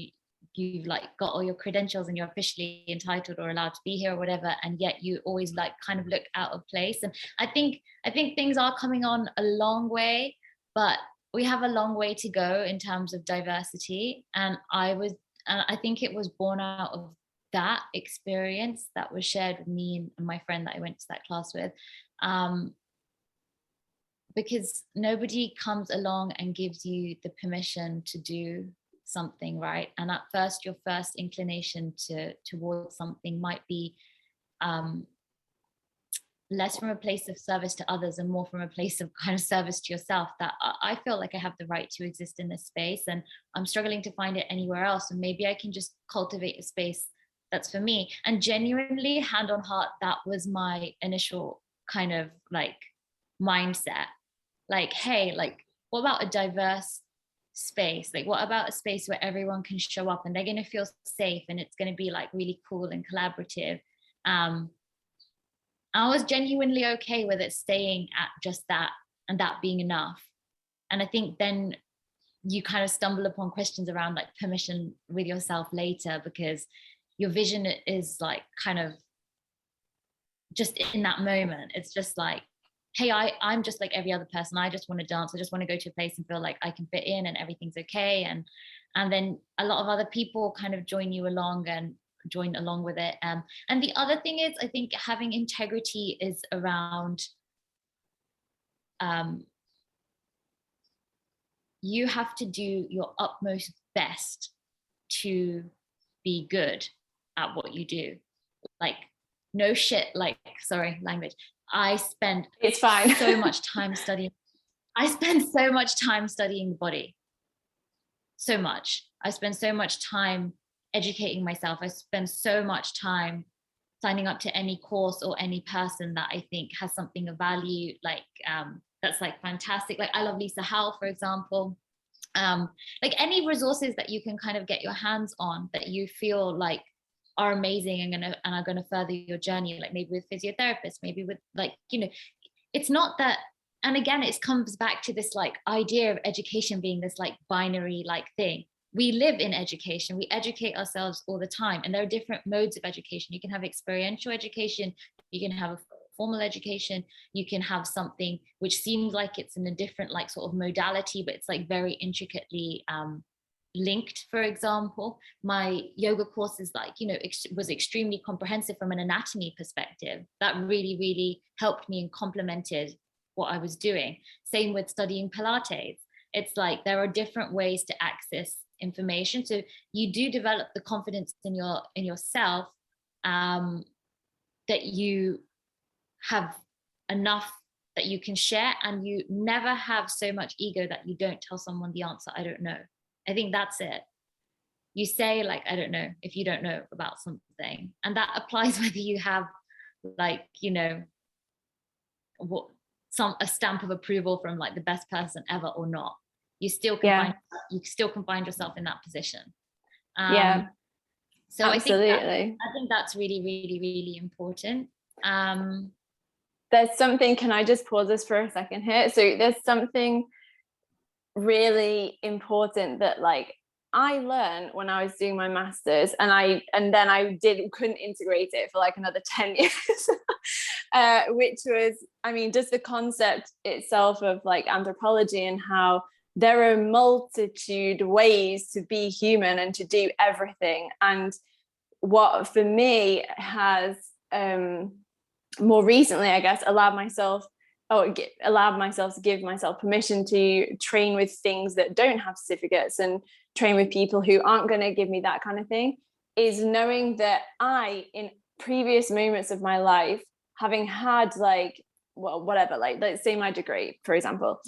you've like got all your credentials and you're officially entitled or allowed to be here or whatever, and yet you always like kind of look out of place. And I think things are coming on a long way, but we have a long way to go in terms of diversity. And I think it was born out of that experience that was shared with me and my friend that I went to that class with. Because nobody comes along and gives you the permission to do something, right? And at first, your first inclination towards something might be less from a place of service to others and more from a place of kind of service to yourself, that I feel like I have the right to exist in this space, and I'm struggling to find it anywhere else. And maybe I can just cultivate a space that's for me. And genuinely, hand on heart, that was my initial kind of like mindset. Like, hey, like, what about a diverse space? Like, what about a space where everyone can show up and they're going to feel safe and it's going to be like really cool and collaborative? I was genuinely okay with it staying at just that and that being enough. And I think then you kind of stumble upon questions around like permission with yourself later, because your vision is like kind of just in that moment. It's just like, hey, I'm just like every other person. I just want to dance. I just want to go to a place and feel like I can fit in and everything's okay. And then a lot of other people kind of join you along and join along with it. And the other thing is, I think having integrity is around you have to do your utmost best to be good at what you do. Like, no shit, like, sorry, language. It's fine. so much time studying. I spend so much time studying the body. So much. I spend so much time educating myself. I spend so much time signing up to any course or any person that I think has something of value, like that's like fantastic. Like, I love Lisa Howe, for example. Like, any resources that you can kind of get your hands on that you feel like are amazing and are gonna further your journey, like maybe with physiotherapists, maybe with, like, you know, it's not that. And again, it comes back to this like idea of education being this like binary like thing. We live in education, we educate ourselves all the time, and there are different modes of education. You can have experiential education, you can have a formal education, you can have something which seems like it's in a different like sort of modality, but it's like very intricately linked. For example, my yoga course is like, you know, was extremely comprehensive from an anatomy perspective. That really, really helped me and complemented what I was doing. Same with studying Pilates. It's like there are different ways to access information. So you do develop the confidence in yourself that you have enough that you can share, and you never have so much ego that you don't tell someone the answer, I don't know. I think that's it. You say like, I don't know, if you don't know about something. And that applies whether you have like, you know, a stamp of approval from like the best person ever or not. You still can find yourself in that position. So absolutely. I think that's really, really, really important. There's something, can I just pause this for a second here? So there's something really important that like I learned when I was doing my master's, and then I couldn't integrate it for like another 10 years, which was, I mean, just the concept itself of like anthropology and how there are a multitude ways to be human and to do everything. And what for me has more recently, I guess, allowed myself to give myself permission to train with things that don't have certificates and train with people who aren't going to give me that kind of thing, is knowing that I, in previous moments of my life, having had like, well, whatever, like let's say my degree, for example,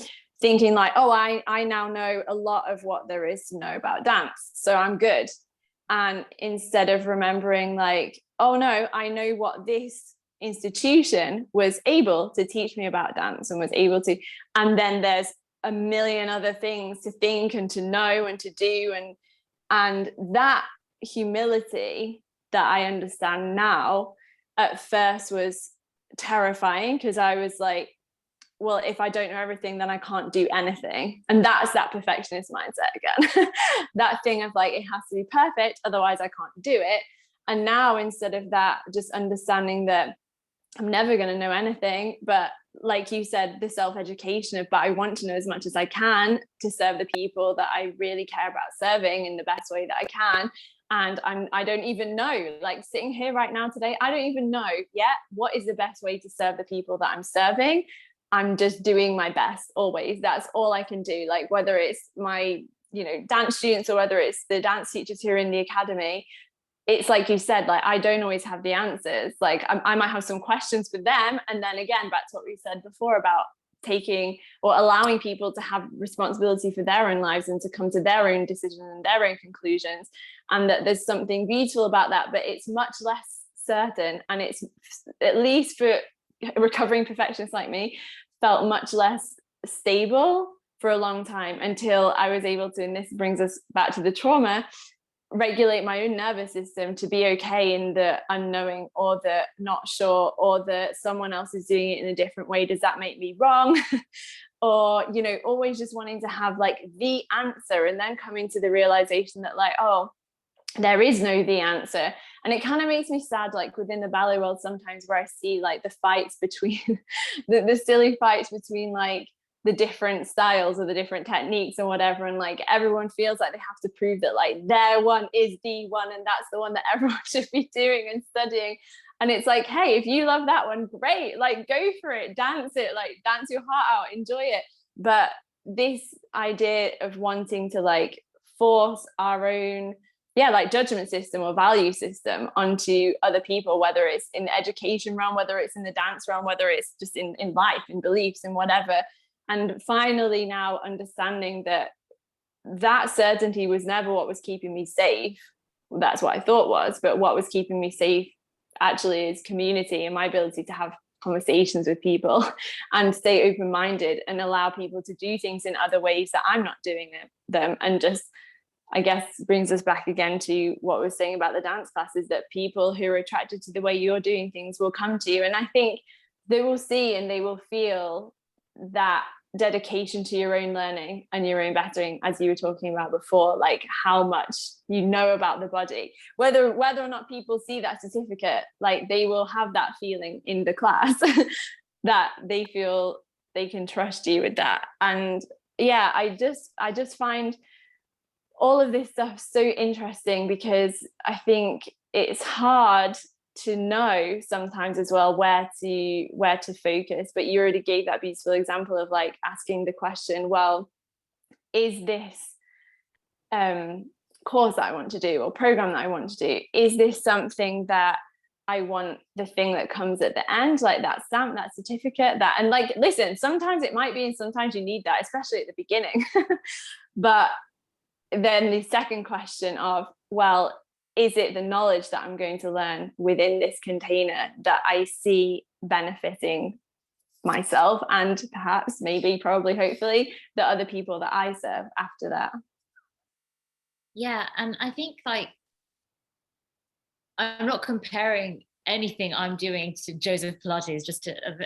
thinking like, oh, I now know a lot of what there is to know about dance, so I'm good. And instead of remembering like, oh no, I know what this institution was able to teach me about dance and was able to, and then there's a million other things to think and to know and to do, and that humility that I understand now at first was terrifying, because I was like, well, if I don't know everything, then I can't do anything. And that's that perfectionist mindset again. That thing of like, it has to be perfect, otherwise I can't do it. And now, instead of that, just understanding that I'm never going to know anything, but like you said, the self-education of, but I want to know as much as I can to serve the people that I really care about serving in the best way that I can. And I don't even know, like sitting here right now today, I don't even know yet what is the best way to serve the people that I'm serving. I'm just doing my best always. That's all I can do. Like whether it's my, you know, dance students or whether it's the dance teachers who are in the academy, it's like you said, like I don't always have the answers. Like I might have some questions for them. And then again, back to what we said before about taking or allowing people to have responsibility for their own lives and to come to their own decisions and their own conclusions. And that there's something beautiful about that, but it's much less certain. And it's, at least for recovering perfectionists like me, felt much less stable for a long time, until I was able to, and this brings us back to the trauma, regulate my own nervous system to be okay in the unknowing or the not sure, or that someone else is doing it in a different way. Does that make me wrong? Or, you know, always just wanting to have like the answer, and then coming to the realization that like, oh, there is no the answer. And it kind of makes me sad, like within the ballet world sometimes, where I see like the fights between the silly fights between like the different styles or the different techniques and whatever, and like everyone feels like they have to prove that like their one is the one and that's the one that everyone should be doing and studying. And it's like, hey, if you love that one, great, like go for it, dance it, like dance your heart out, enjoy it. But this idea of wanting to like force our own like judgment system or value system onto other people, whether it's in the education realm, whether it's in the dance realm, whether it's just in life, in beliefs and whatever. And finally now understanding that certainty was never what was keeping me safe. That's what I thought was, but what was keeping me safe actually is community and my ability to have conversations with people and stay open-minded and allow people to do things in other ways that I'm not doing them. And just, I guess, brings us back again to what we're saying about the dance classes, that people who are attracted to the way you're doing things will come to you. And I think they will see and they will feel that dedication to your own learning and your own bettering, as you were talking about before, like how much you know about the body, whether or not people see that certificate, like they will have that feeling in the class that they feel they can trust you with that. And yeah, I just find all of this stuff so interesting, because I think it's hard to know sometimes as well where to focus. But you already gave that beautiful example of like asking the question, well, is this course that I want to do or program that I want to do, is this something that I want, the thing that comes at the end, like that stamp, that certificate, that, and like, listen, sometimes it might be, and sometimes you need that, especially at the beginning. But then the second question of, well, is it the knowledge that I'm going to learn within this container that I see benefiting myself and perhaps, maybe, probably, hopefully, the other people that I serve after that? Yeah, and I think like I'm not comparing anything I'm doing to Joseph Pilates,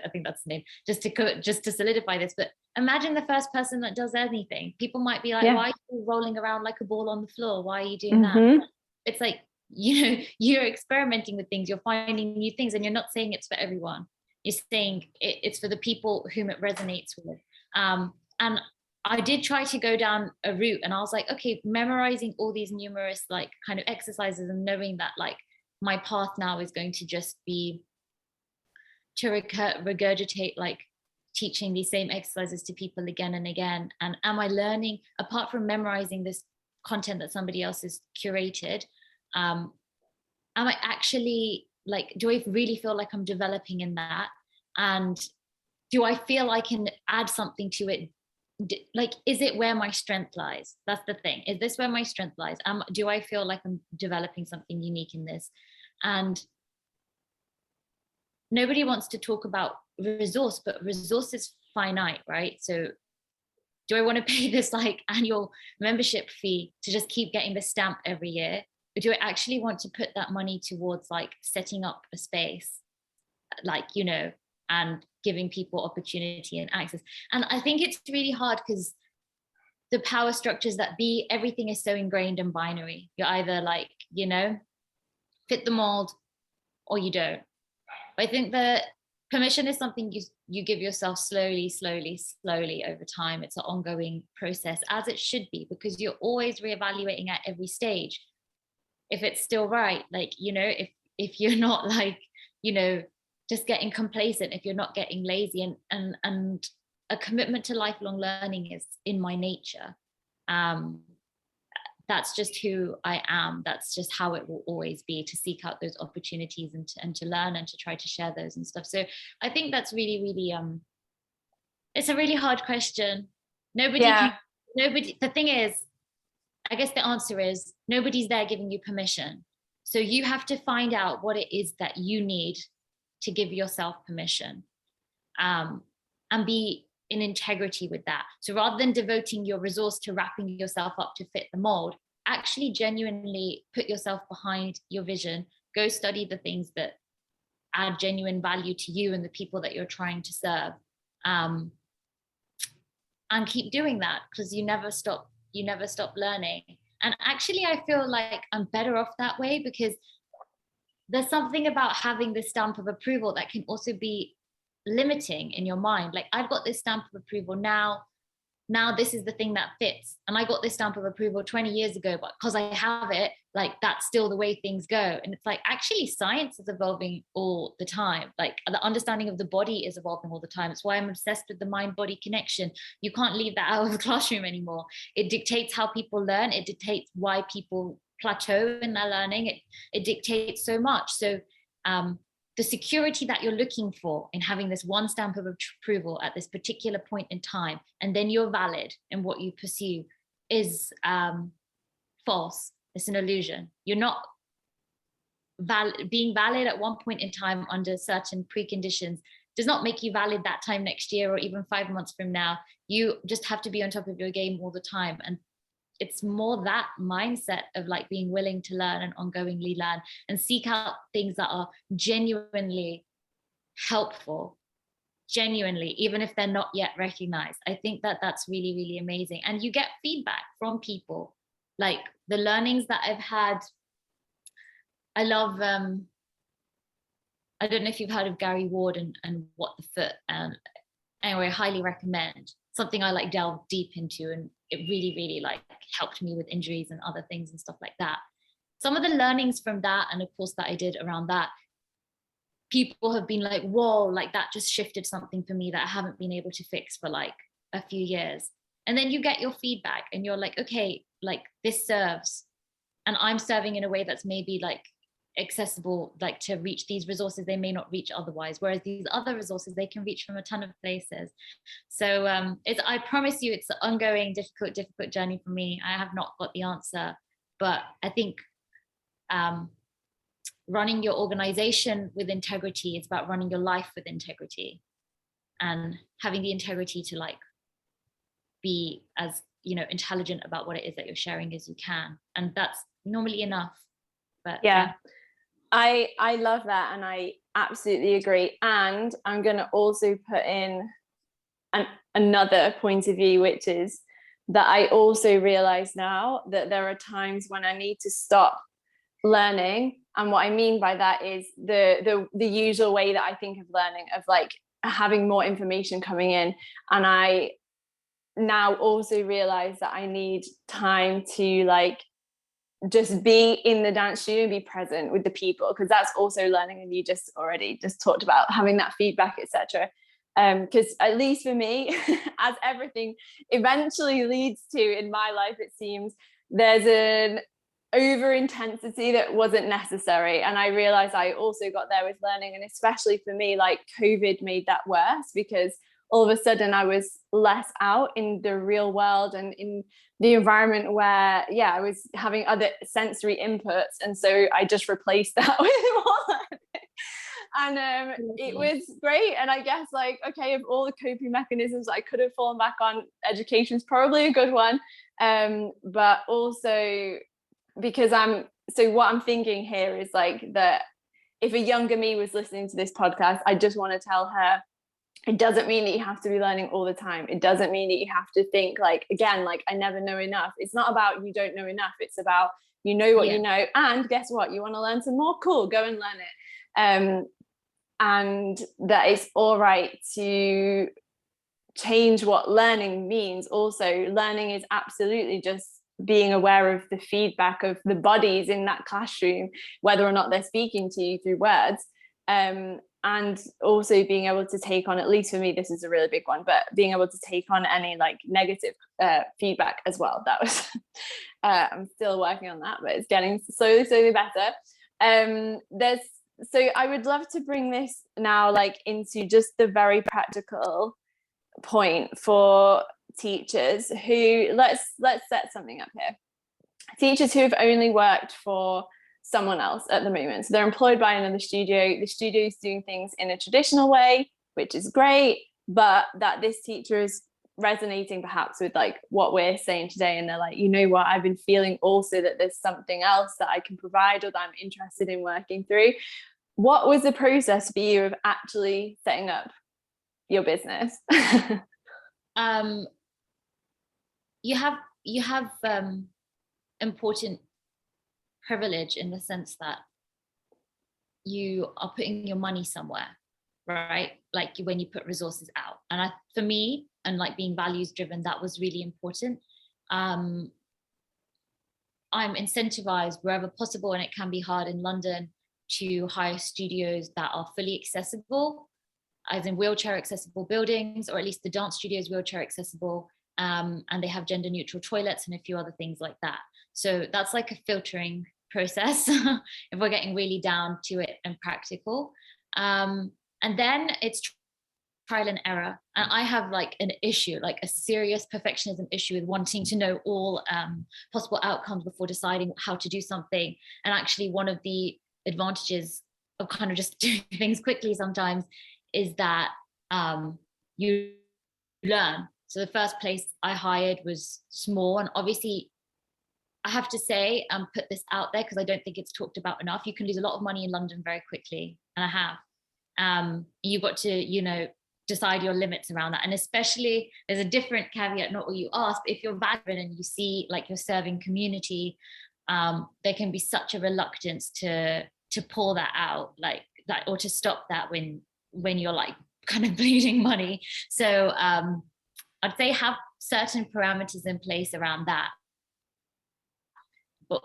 I think that's the name, just to solidify this. But imagine the first person that does anything. People might be like, why are you rolling around like a ball on the floor? Why are you doing that? It's like, you're experimenting with things, you're finding new things, and you're not saying it's for everyone. You're saying it's for the people whom it resonates with. And I did try to go down a route, and I was like, okay, memorizing all these numerous like kind of exercises and knowing that like my path now is going to just be to regurgitate like teaching these same exercises to people again and again. And am I learning, apart from memorizing this content that somebody else has curated, am I actually like, do I really feel like I'm developing in that? And do I feel I can add something to it? Like, is it where my strength lies? That's the thing. Is this where my strength lies? Do I feel like I'm developing something unique in this? And nobody wants to talk about resource, but resource is finite, right? So do I want to pay this like annual membership fee to just keep getting the stamp every year? Or do I actually want to put that money towards like setting up a space, like, and giving people opportunity and access? And I think it's really hard because the power structures that everything is so ingrained and binary. You're either like, fit the mold or you don't. But I think that permission is something you give yourself slowly over time. It's an ongoing process, as it should be, because you're always reevaluating at every stage if it's still right. Like, if you're not like, just getting complacent, if you're not getting lazy, and a commitment to lifelong learning is in my nature. That's just who I am. That's just how it will always be, to seek out those opportunities and to learn and to try to share those and stuff. So I think that's really, really, it's a really hard question. The thing is, I guess the answer is nobody's there giving you permission. So you have to find out what it is that you need to give yourself permission, and be in integrity with that. So rather than devoting your resource to wrapping yourself up to fit the mold, actually genuinely put yourself behind your vision, go study the things that add genuine value to you and the people that you're trying to serve, and keep doing that, because you never stop learning. And actually I feel like I'm better off that way, because there's something about having the stamp of approval that can also be limiting in your mind. Like, I've got this stamp of approval now this is the thing that fits, and I got this stamp of approval 20 years ago, but because I have it, like, that's still the way things go. And it's like, actually, science is evolving all the time. Like, the understanding of the body is evolving all the time. It's why I'm obsessed with the mind-body connection. You can't leave that out of the classroom anymore. It dictates how people learn. It dictates why people plateau in their learning. It dictates so much. So the security that you're looking for in having this one stamp of approval at this particular point in time, and then you're valid in what you pursue, is false. It's an illusion. You're not being valid at one point in time under certain preconditions does not make you valid that time next year or even 5 months from now. You just have to be on top of your game all the time. And it's more that mindset of like being willing to learn and ongoingly learn and seek out things that are genuinely helpful, genuinely, even if they're not yet recognized. I think that that's really, really amazing. And you get feedback from people. Like, the learnings that I've had, I love, I don't know if you've heard of Gary Ward and What the Foot. Anyway, I highly recommend. Something I like delve deep into, and it really, really like helped me with injuries and other things and stuff like that. Some of the learnings from that, and of course that I did around that, people have been like, whoa, like that just shifted something for me that I haven't been able to fix for like a few years. And then you get your feedback and you're like, okay, like this serves, and I'm serving in a way that's maybe like accessible, like to reach these resources they may not reach otherwise, whereas these other resources they can reach from a ton of places. So I promise you, it's an ongoing difficult journey for me. I have not got the answer, but I think running your organization with integrity is about running your life with integrity, and having the integrity to like be as, you know, intelligent about what it is that you're sharing as you can, and that's normally enough. But yeah. I love that, and I absolutely agree. And I'm going to also put in another point of view, which is that I also realize now that there are times when I need to stop learning. And what I mean by that is the usual way that I think of learning, of like having more information coming in. And I now also realize that I need time to like just be in the dance studio and be present with the people, because that's also learning. And you just already just talked about having that feedback, etc. Because at least for me, as everything eventually leads to in my life, it seems there's an over intensity that wasn't necessary. And I realized I also got there with learning, and especially for me, like COVID made that worse, because all of a sudden I was less out in the real world and in the environment where, yeah, I was having other sensory inputs. And so I just replaced that with more learning. And it was great. And I guess like, okay, of all the coping mechanisms I could have fallen back on, education is probably a good one. But also because what I'm thinking here is like that if a younger me was listening to this podcast, I just want to tell her, it doesn't mean that you have to be learning all the time. It doesn't mean that you have to think like, again, like I never know enough. It's not about you don't know enough. It's about, you know what you know. And guess what? You want to learn some more? Cool, go and learn it. And that it's all right to change what learning means. Also, learning is absolutely just being aware of the feedback of the bodies in that classroom, whether or not they're speaking to you through words. And also being able to take on, at least for me, this is a really big one, but being able to take on any like negative feedback as well. That was, I'm still working on that, but it's getting slowly better. So I would love to bring this now like into just the very practical point for teachers who, let's set something up here. Teachers who have only worked for someone else at the moment. So they're employed by another studio. The studio is doing things in a traditional way, which is great, but that this teacher is resonating perhaps with like what we're saying today. And they're like, you know what, I've been feeling also that there's something else that I can provide or that I'm interested in working through. What was the process for you of actually setting up your business? You have important privilege in the sense that you are putting your money somewhere. right? Like when you put resources out. And for me, and like being values driven, that was really important. I'm incentivized wherever possible, and it can be hard in London, to hire studios that are fully accessible, as in wheelchair accessible buildings, or at least the dance studio is wheelchair accessible, and they have gender neutral toilets and a few other things like that. So that's like a filtering process if we're getting really down to it and practical. And then it's trial and error. And I have like an issue, like a serious perfectionism issue, with wanting to know all possible outcomes before deciding how to do something. And actually one of the advantages of kind of just doing things quickly sometimes is that you learn. So the first place I hired was small, and obviously I have to say, put this out there because I don't think it's talked about enough. You can lose a lot of money in London very quickly, and I have. You've got to, decide your limits around that. And especially, there's a different caveat, not what you asked, but if you're veteran and you see like you're serving community, there can be such a reluctance to pull that out, like that, or to stop that when you're like kind of bleeding money. So I'd say have certain parameters in place around that. But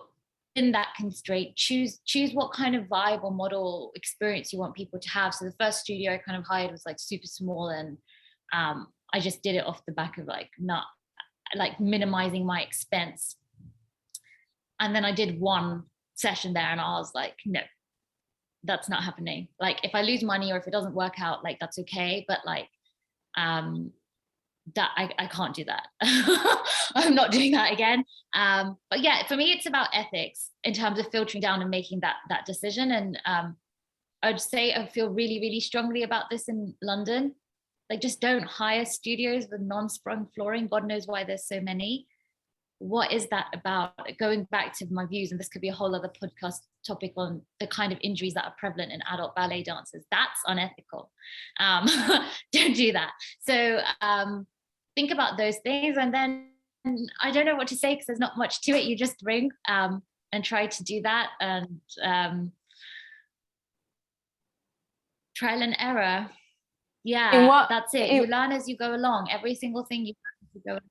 in that constraint, choose what kind of vibe or model experience you want people to have. So the first studio I kind of hired was like super small, and I just did it off the back of like not like minimizing my expense. And then I did one session there and I was like, no, that's not happening. Like if I lose money or if it doesn't work out, like that's okay, but like that I can't do that. I'm not doing that again. But yeah, for me, it's about ethics in terms of filtering down and making that decision. And I'd say I feel really, really strongly about this in London. Like just don't hire studios with non-sprung flooring. God knows why there's so many. What is that about? Going back to my views, and this could be a whole other podcast topic on the kind of injuries that are prevalent in adult ballet dancers. That's unethical. Don't do that. So think about those things, and then I don't know what to say because there's not much to it. You just ring and try to do that, and trial and error. Yeah, that's it. You learn as you go along. Every single thing you learn as you go along.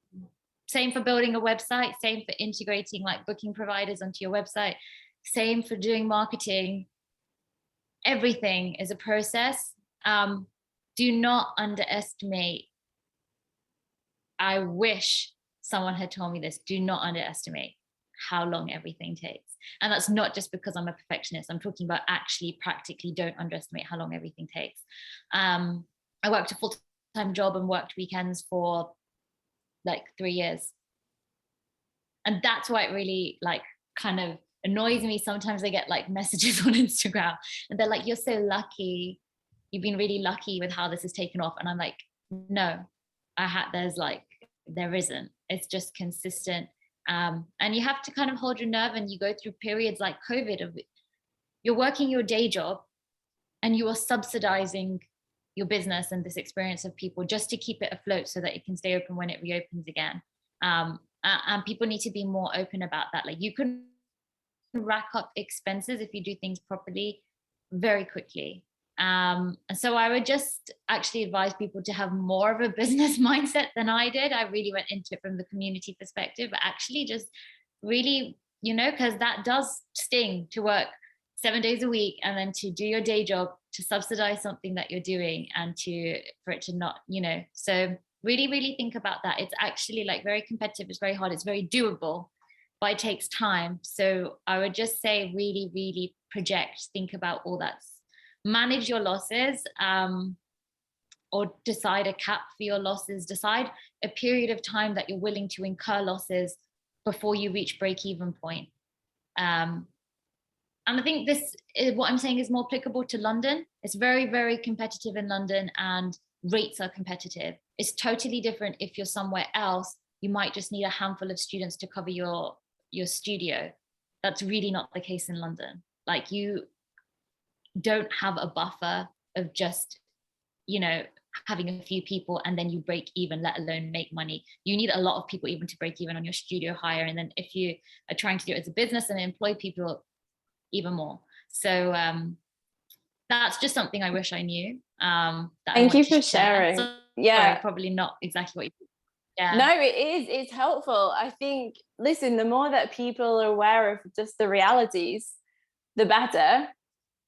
Same for building a website, same for integrating like booking providers onto your website, same for doing marketing. Everything is a process. Do not underestimate. I wish someone had told me this. Do not underestimate how long everything takes. And that's not just because I'm a perfectionist. I'm talking about actually practically don't underestimate how long everything takes. I worked a full-time job and worked weekends for like 3 years. And that's why it really like kind of annoys me. Sometimes I get like messages on Instagram and they're like, you're so lucky. You've been really lucky with how this has taken off. And I'm like, no, there isn't. It's just consistent. And you have to kind of hold your nerve, and you go through periods like COVID of you're working your day job and you are subsidizing your business and this experience of people just to keep it afloat so that it can stay open when it reopens again. And people need to be more open about that. Like you can rack up expenses if you do things properly very quickly. And so I would just actually advise people to have more of a business mindset than I did. I really went into it from the community perspective, but actually just really, because that does sting to work 7 days a week and then to do your day job, to subsidize something that you're doing and for it to not, so really, really think about that. It's actually like very competitive. It's very hard. It's very doable, but it takes time. So I would just say really, really project, think about all that. Manage your losses, or decide a cap for your losses. Decide a period of time that you're willing to incur losses before you reach break-even point. And I think what I'm saying is more applicable to London. It's very, very competitive in London and rates are competitive. It's totally different if you're somewhere else. You might just need a handful of students to cover your studio. That's really not the case in London. Like you don't have a buffer of just, having a few people and then you break even, let alone make money. You need a lot of people even to break even on your studio hire. And then if you are trying to do it as a business and employ people, even more. So that's just something I wish I knew. That Thank you for sharing. Sorry, probably not exactly what you. Yeah. No, it's helpful. I think, listen, the more that people are aware of just the realities, the better.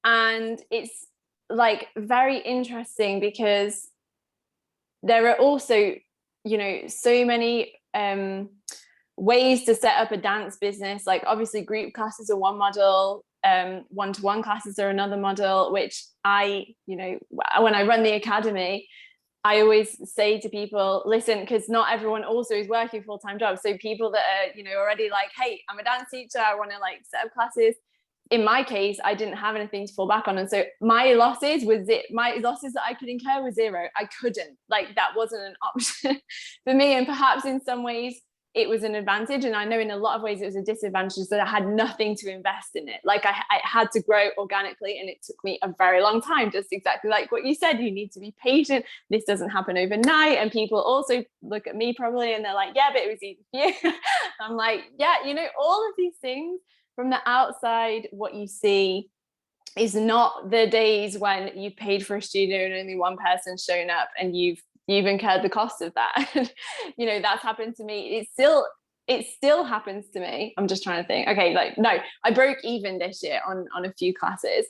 And it's like very interesting because there are also, so many ways to set up a dance business. Like obviously group classes are one model, one-to-one classes are another model, which when I run the academy, I always say to people, listen, because not everyone also is working full-time jobs. So people that are, already like, hey, I'm a dance teacher, I want to like set up classes. In my case, I didn't have anything to fall back on. And so my losses that I could incur was zero. I couldn't, like, that wasn't an option for me. And perhaps in some ways it was an advantage. And I know in a lot of ways it was a disadvantage that I had nothing to invest in it. Like I had to grow organically, and it took me a very long time, just exactly like what you said. You need to be patient. This doesn't happen overnight. And people also look at me probably and they're like, yeah, but it was easy for you. I'm like, yeah, all of these things. From the outside, what you see is not the days when you paid for a studio and only one person's shown up and you've incurred the cost of that. That's happened to me. It still happens to me. I'm just trying to think. Okay, like, no, I broke even this year on a few classes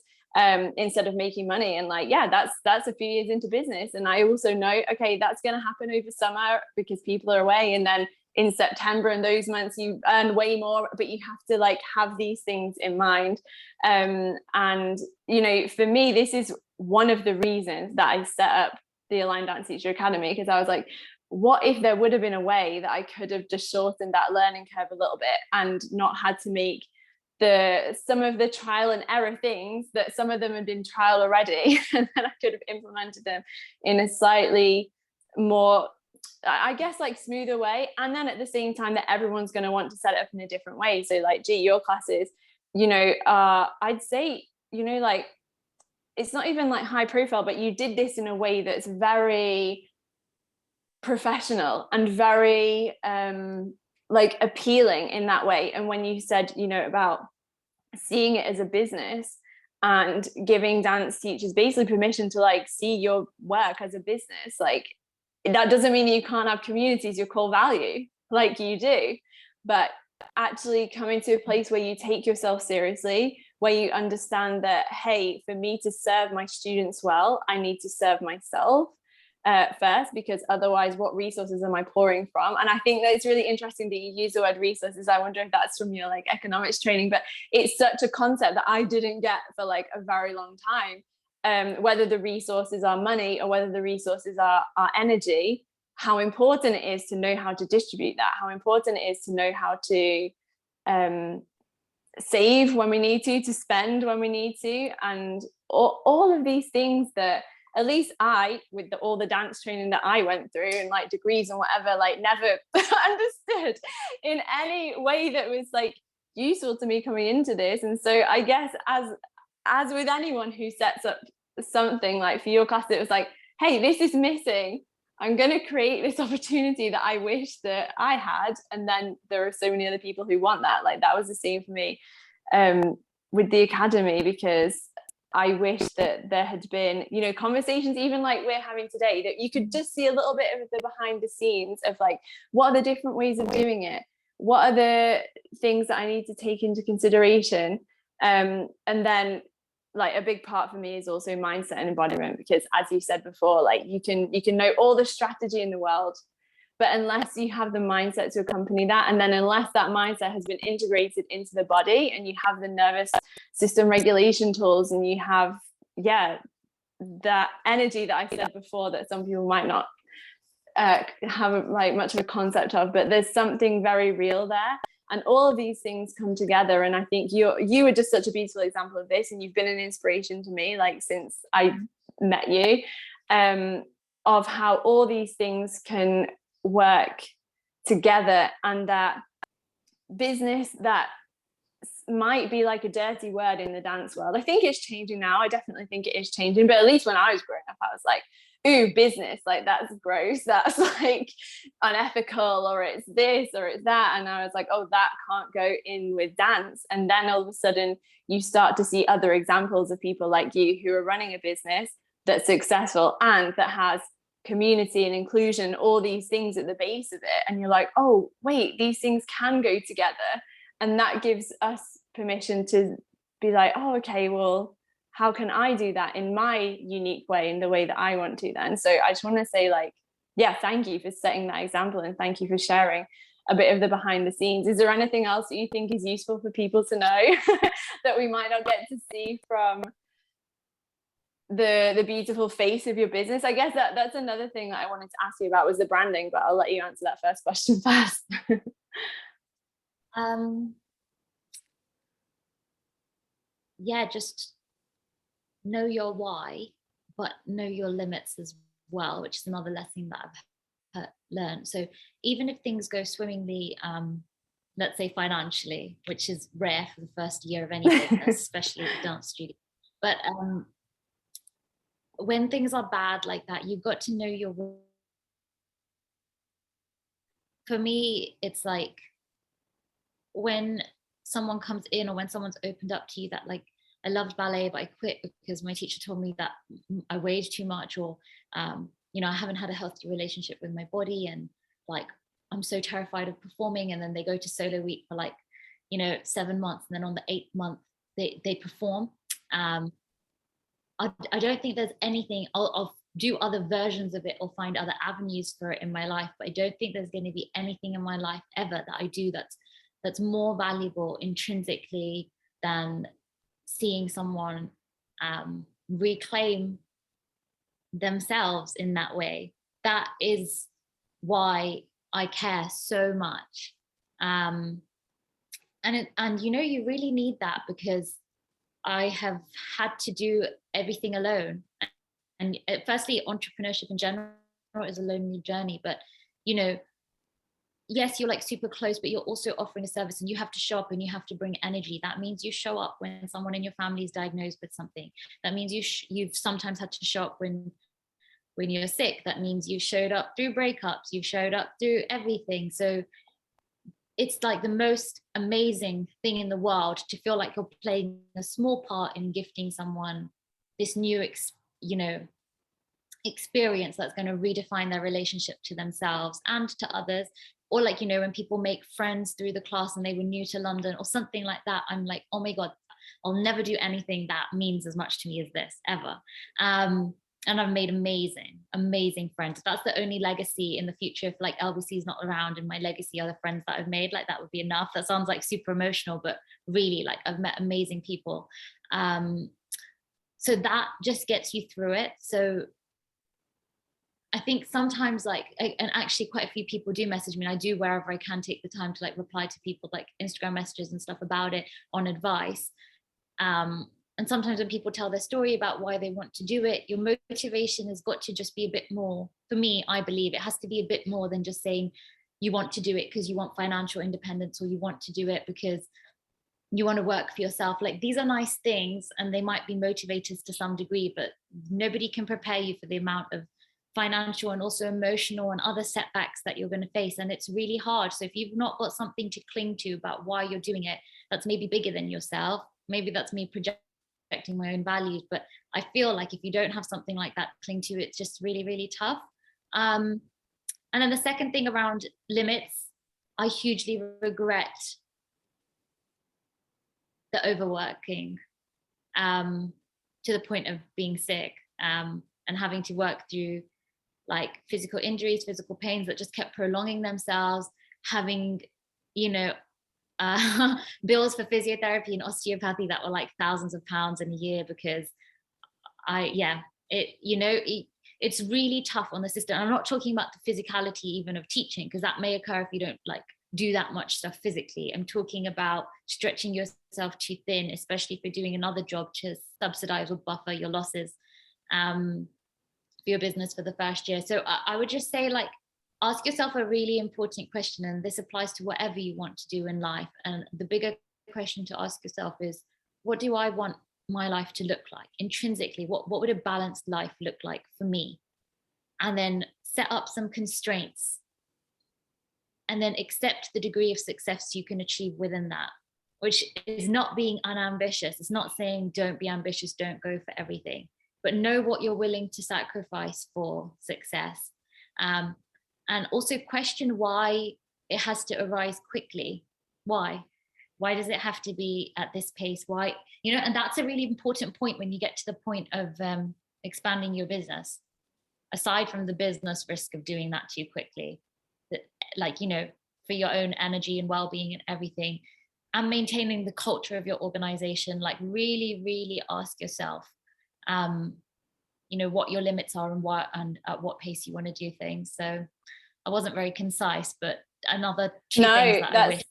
instead of making money. And like, yeah, that's a few years into business. And I also know, okay, that's going to happen over summer because people are away. And then in September and those months you earn way more, but you have to like have these things in mind. And for me, this is one of the reasons that I set up the Aligned Dance Teacher Academy, because I was like, what if there would have been a way that I could have just shortened that learning curve a little bit and not had to make some of the trial and error things that some of them had been trial already, and then I could have implemented them in a slightly more, I guess, like smoother way. And then at the same time that everyone's going to want to set it up in a different way. So like, Gee, your classes, I'd say, like, it's not even like high profile, but you did this in a way that's very professional and very like appealing in that way. And when you said, about seeing it as a business and giving dance teachers basically permission to like see your work as a business, like, that doesn't mean you can't have communities, your core value, like you do, but actually coming to a place where you take yourself seriously, where you understand that, hey, for me to serve my students well, I need to serve myself first, because otherwise what resources am I pouring from? And I think that it's really interesting that you use the word resources. I wonder if that's from your like economics training, but it's such a concept that I didn't get for like a very long time. Whether the resources are money or whether the resources are energy, how important it is to know how to distribute that, how important it is to know how to save when we need to spend when we need to, and all of these things that at least I, with all the dance training that I went through and like degrees and whatever, like never understood in any way that was like useful to me coming into this. And so I guess as with anyone who sets up something, like for your class, it was like, hey, this is missing. I'm going to create this opportunity that I wish that I had. And then there are so many other people who want that. Like that was the same for me with the academy, because I wish that there had been, conversations even like we're having today, that you could just see a little bit of the behind the scenes of like, what are the different ways of doing it? What are the things that I need to take into consideration? And then like a big part for me is also mindset and embodiment, because as you said before, like you can know all the strategy in the world, but unless you have the mindset to accompany that, and then unless that mindset has been integrated into the body and you have the nervous system regulation tools and you have that energy that I said before that some people might not have like much of a concept of, but there's something very real there. And all of these things come together. And I think you were just such a beautiful example of this. And you've been an inspiration to me, like since I met you, of how all these things can work together. And that business that might be like a dirty word in the dance world, I think it's changing now. I definitely think it is changing. But at least when I was growing up, I was like, ooh, business, like that's gross, that's like unethical, or it's this or it's that. And I was like, oh, that can't go in with dance. And then all of a sudden you start to see other examples of people like you who are running a business that's successful and that has community and inclusion, all these things at the base of it. And you're like, oh wait, these things can go together. And that gives us permission to be like, oh, okay, well, how can I do that in my unique way, in the way that I want to then? So I just want to say, like, yeah, thank you for setting that example, and thank you for sharing a bit of the behind the scenes. Is there anything else that you think is useful for people to know that we might not get to see from the beautiful face of your business? I guess that's another thing that I wanted to ask you about, was the branding, but I'll let you answer that first question first. Yeah, just know your why, but know your limits as well, which is another lesson that I've learned. So even if things go swimmingly, let's say financially, which is rare for the first year of any business, especially the dance studio, but when things are bad like that, you've got to know your. For me, it's like when someone comes in, or when someone's opened up to you that, like, I loved ballet, but I quit because my teacher told me that I weighed too much, or, you know, I haven't had a healthy relationship with my body, and like, I'm so terrified of performing. And then they go to solo week for like, you know, 7 months. And then on the 8th month, they perform. I don't think there's anything, I'll do other versions of it or find other avenues for it in my life, but I don't think there's going to be anything in my life ever that I do that's more valuable intrinsically than seeing someone reclaim themselves in that way. That is why I care so much. And you know, you really need that, because I have had to do everything alone. And firstly, entrepreneurship in general is a lonely journey, but you know, yes, you're like super close, but you're also offering a service, and you have to show up and you have to bring energy. That means you show up when someone in your family is diagnosed with something. That means you've sometimes had to show up when you're sick. That means you showed up through breakups, you've showed up through everything. So it's like the most amazing thing in the world to feel like you're playing a small part in gifting someone this new, you know, experience that's going to redefine their relationship to themselves and to others. Or like, you know, when people make friends through the class and they were new to London or something like that, I'm like, oh my God, I'll never do anything that means as much to me as this ever. And I've made amazing friends. That's the only legacy in the future. If like LBC is not around and my legacy are the friends that I've made, like that would be enough. That sounds like super emotional, but really, like, I've met amazing people. So that just gets you through it. So I think sometimes, like, and actually quite a few people do message me, and I do, wherever I can, take the time to like reply to people, like Instagram messages and stuff about it, on advice. And sometimes when people tell their story about why they want to do it, your motivation has got to just be a bit more. For me, I believe it has to be a bit more than just saying you want to do it because you want financial independence, or you want to do it because you want to work for yourself. Like, these are nice things and they might be motivators to some degree, but nobody can prepare you for the amount of financial and also emotional and other setbacks that you're going to face. And it's really hard. So if you've not got something to cling to about why you're doing it, that's maybe bigger than yourself. Maybe that's me projecting my own values, but I feel like if you don't have something like that to cling to, it's just really, really tough. And then the second thing around limits, I hugely regret the overworking, to the point of being sick, and having to work through like physical injuries, physical pains that just kept prolonging themselves, having, you know, bills for physiotherapy and osteopathy that were like thousands of pounds in a year, because it's really tough on the system. And I'm not talking about the physicality even of teaching, because that may occur if you don't like do that much stuff physically. I'm talking about stretching yourself too thin, especially if you're doing another job to subsidize or buffer your losses for your business for the first year. So I would just say, like, ask yourself a really important question, and this applies to whatever you want to do in life. And the bigger question to ask yourself is, what do I want my life to look like intrinsically? What would a balanced life look like for me? and then set up some constraints, and then accept the degree of success you can achieve within that, which is not being unambitious. It's not saying don't be ambitious, don't go for everything, but know what you're willing to sacrifice for success. And also question why it has to arise quickly. Why does it have to be at this pace? Why, and that's a really important point when you get to the point of expanding your business, aside from the business risk of doing that too quickly, that, for your own energy and well-being and everything, and maintaining the culture of your organization. Really, really ask yourself, what your limits are and at what pace you want to do things. So I wasn't very concise, but another two things that I wish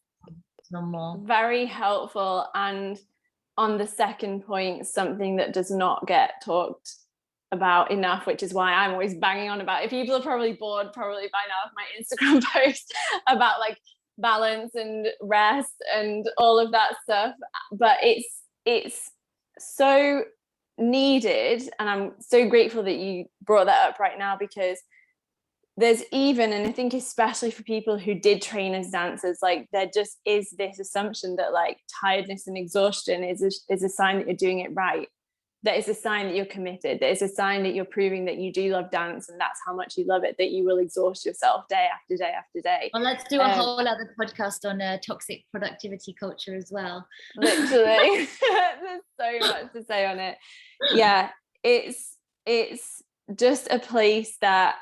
no more. Very helpful. And on the second point, something that does not get talked about enough, which is why I'm always banging on about it. People are probably bored by now of my Instagram post about balance and rest and all of that stuff, but it's so needed, and I'm so grateful that you brought that up right now, because there's and I think especially for people who did train as dancers, there just is this assumption that tiredness and exhaustion is a sign that you're doing it right. That is a sign that you're committed. That is a sign that you're proving that you do love dance, and that's how much you love it, that you will exhaust yourself day after day after day. Well, let's do a whole other podcast on toxic productivity culture as well. Literally. There's so much to say on it. Yeah, it's just a place that,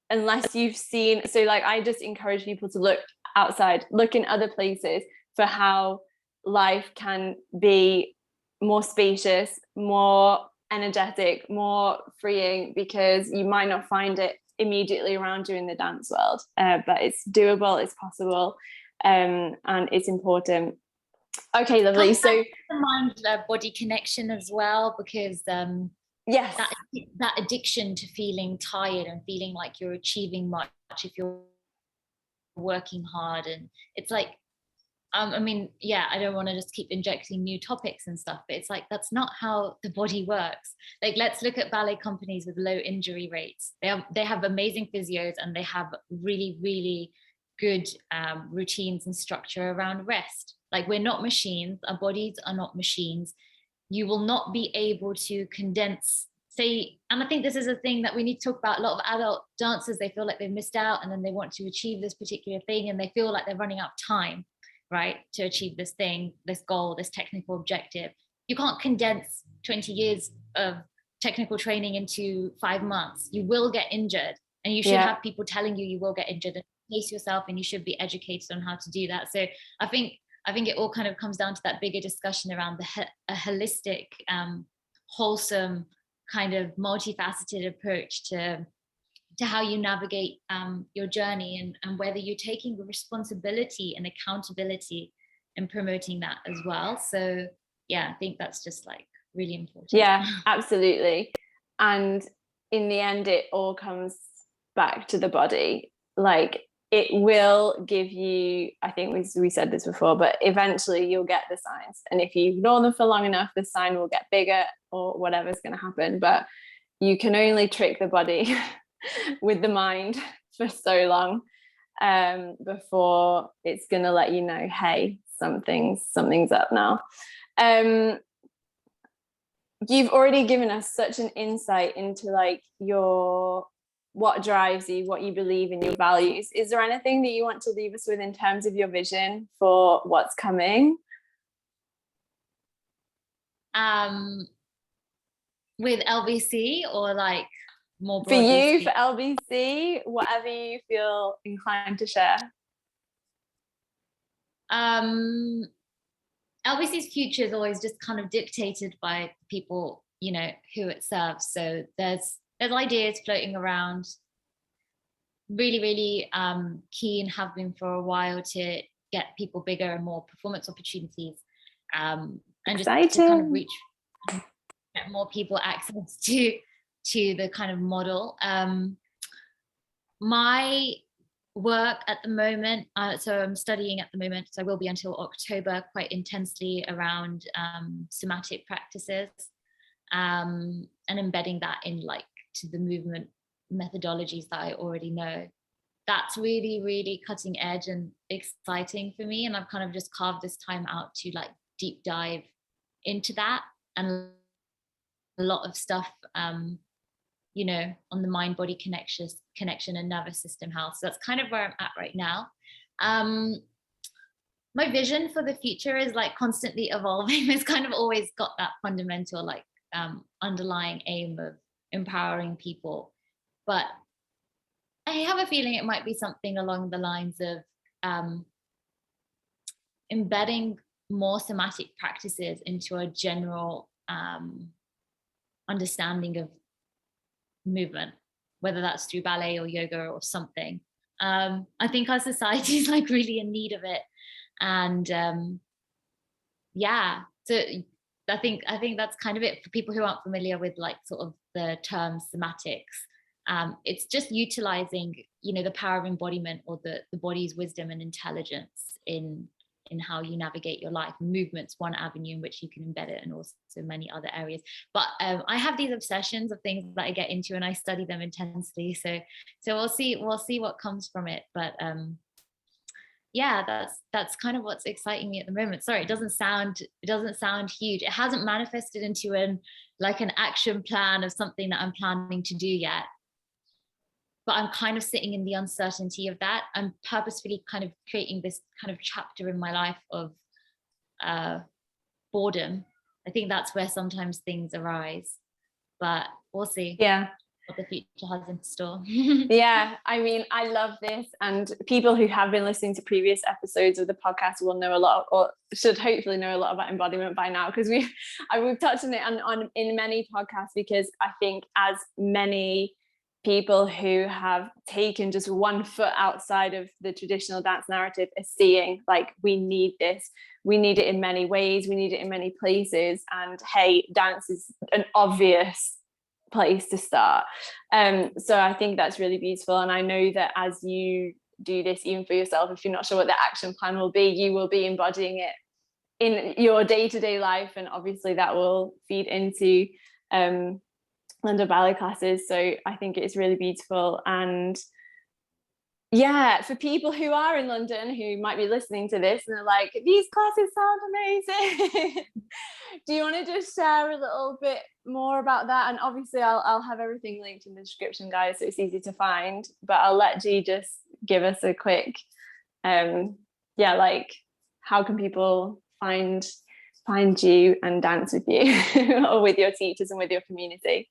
unless you've seen, I just encourage people to look outside, look in other places for how life can be more spacious, more energetic, more freeing, because you might not find it immediately around you in the dance world, but it's doable, it's possible, and it's important. Okay, lovely. So mind body connection as well, because yes, that addiction to feeling tired and feeling like you're achieving much if you're working hard, and it's I don't want to just keep injecting new topics and stuff, but it's that's not how the body works. Let's look at ballet companies with low injury rates. They have amazing physios, and they have really, really good routines and structure around rest. We're not machines. Our bodies are not machines. You will not be able to condense, and I think this is a thing that we need to talk about. A lot of adult dancers, they feel like they've missed out, and then they want to achieve this particular thing, and they feel like they're running out of time, right, to achieve this thing, this goal, this technical objective. You can't condense 20 years of technical training into 5 months. You will get injured, and you should have people telling you will get injured, and pace yourself, and you should be educated on how to do that. So I think it all kind of comes down to that bigger discussion around a holistic, wholesome, kind of multifaceted approach to how you navigate your journey, and whether you're taking responsibility and accountability and promoting that as well. So yeah, I think that's just really important. Yeah, absolutely. And in the end, it all comes back to the body. It will give you, I think we said this before, but eventually you'll get the signs. And if you ignore them for long enough, the sign will get bigger, or whatever's going to happen. But you can only trick the body with the mind for so long before it's going to let you know, hey, something's up now. You've already given us such an insight into what drives you, what you believe in, your values. Is there anything that you want to leave us with in terms of your vision for what's coming? With LBC, or more for you, speaking? for LBC, whatever you feel inclined to share. LBC's future is always just kind of dictated by people, who it serves. So there's ideas floating around. Really, really keen, have been for a while, to get people bigger and more performance opportunities, and just to kind of reach, get more people access to the kind of model. My work at the moment, so I'm studying at the moment, so I will be until October, quite intensely around somatic practices, and embedding that in to the methodologies that I already know. That's really, really cutting edge and exciting for me. And I've kind of just carved this time out to like deep dive into that, and a lot of stuff, on the mind body connection and nervous system health. So that's kind of where I'm at right now. My vision for the future is like constantly evolving. It's kind of always got that fundamental like underlying aim of empowering people, but I have a feeling it might be something along the lines of embedding more somatic practices into a general understanding of movement, whether that's through ballet or yoga or something. I think our society is like really in need of it, and so I think that's kind of it for people who aren't familiar with like sort of the term somatics. It's just utilizing, the power of embodiment, or the body's wisdom and intelligence in how you navigate your life. Movement's one avenue in which you can embed it, and also many other areas. But I have these obsessions of things that I get into, and I study them intensely. So we'll see what comes from it. But that's kind of what's exciting me at the moment. Sorry, it doesn't sound huge. It hasn't manifested into an action plan of something that I'm planning to do yet. But I'm kind of sitting in the uncertainty of that. I'm purposefully kind of creating this kind of chapter in my life of boredom. I think that's where sometimes things arise, but we'll see. Yeah. What the future has in store. Yeah, I mean, I love this, and people who have been listening to previous episodes of the podcast will know a lot, or should hopefully know a lot about embodiment by now, because we've touched on it in many podcasts, because I think as many people who have taken just one foot outside of the traditional dance narrative are seeing like, we need this, we need it in many ways, we need it in many places, and hey, dance is an obvious place to start. So I think that's really beautiful, and I know that as you do this, even for yourself, if you're not sure what the action plan will be, you will be embodying it in your day-to-day life, and obviously that will feed into London Ballet Classes. So I think it's really beautiful. And yeah, for people who are in London who might be listening to this and they're like, these classes sound amazing, do you want to just share a little bit more about that? And obviously I'll have everything linked in the description, guys, so it's easy to find, but I'll let Gee just give us a quick how can people find you and dance with you or with your teachers and with your community?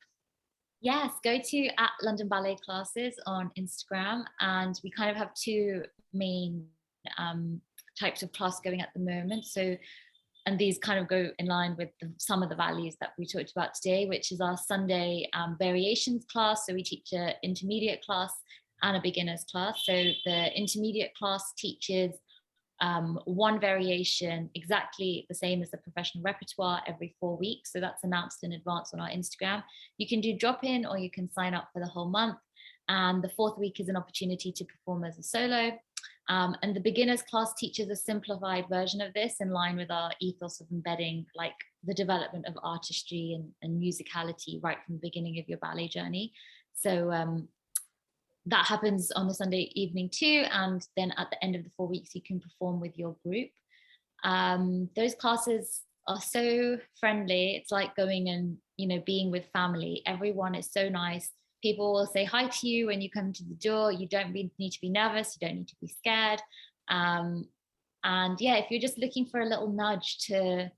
Yes, go to @London Ballet Classes on Instagram, and we kind of have two main types of class going at the moment. So, and these kind of go in line with some of the values that we talked about today, which is our Sunday variations class. So we teach an intermediate class and a beginner's class. So the intermediate class teaches one variation exactly the same as the professional repertoire every 4 weeks. So that's announced in advance on our Instagram. You can do drop-in, or you can sign up for the whole month. And the 4th week is an opportunity to perform as a solo. And the beginners class teaches a simplified version of this, in line with our ethos of embedding like the development of artistry and musicality right from the beginning of your ballet journey. So that happens on the Sunday evening too, and then at the end of the 4 weeks you can perform with your group. Those classes are so friendly. It's like going and being with family. Everyone is so nice. People will say hi to you when you come to the door. You don't need to be nervous, you don't need to be scared. And yeah, if you're just looking for a little nudge to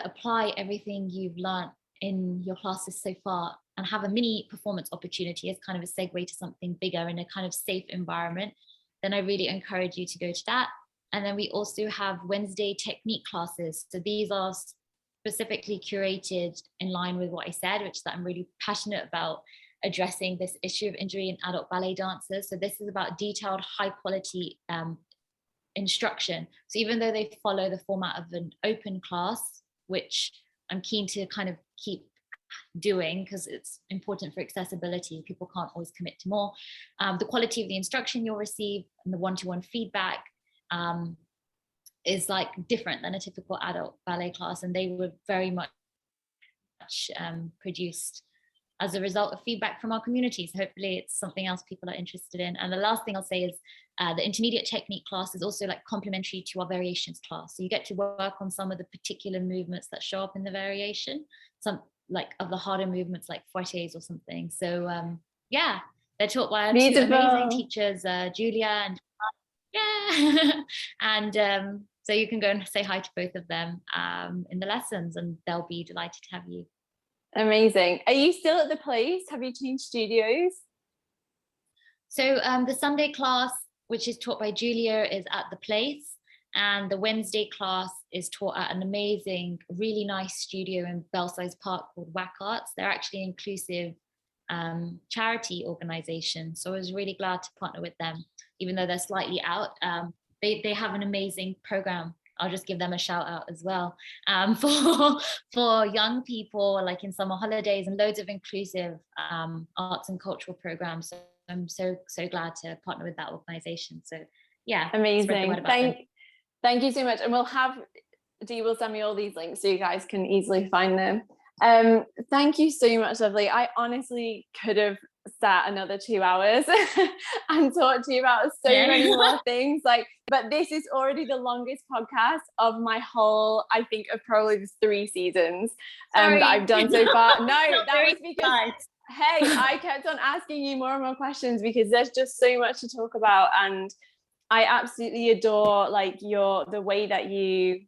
apply everything you've learned in your classes so far and have a mini performance opportunity as kind of a segue to something bigger in a kind of safe environment, then I really encourage you to go to that. And then we also have Wednesday technique classes. So these are specifically curated in line with what I said, which is that I'm really passionate about addressing this issue of injury in adult ballet dancers. So this is about detailed, high quality instruction. So even though they follow the format of an open class, which I'm keen to kind of keep doing because it's important for accessibility, people can't always commit to more. The quality of the instruction you'll receive and the one-to-one feedback is like different than a typical adult ballet class, and they were very much produced as a result of feedback from our community. So hopefully it's something else people are interested in. And the last thing I'll say is the intermediate technique class is also like complementary to our variations class. So you get to work on some of the particular movements that show up in the variation, some like of the harder movements like fouettes or something. So yeah, they're taught by two amazing teachers, Julia and and so you can go and say hi to both of them in the lessons, and they'll be delighted to have you. Amazing. Are you still at the place? Have you changed studios? So the Sunday class, which is taught by Julia, is at the place, and the Wednesday class is taught at an amazing, really nice studio in Belsize Park called WAC Arts. They're actually an inclusive charity organization, so I was really glad to partner with them, even though they're slightly out. They have an amazing program. I'll just give them a shout out as well, for young people, like in summer holidays, and loads of inclusive arts and cultural programs. So I'm so glad to partner with that organization. So yeah, amazing. Thank you so much, and we'll have Dee will send me all these links so you guys can easily find them. Thank you so much, lovely. I honestly could have sat another 2 hours and talked to you about so many more things, like, but this is already the longest podcast of my whole, I think, of probably the 3 seasons that I've done so far. No, that was because hey, I kept on asking you more and more questions because there's just so much to talk about, and I absolutely adore like the way that you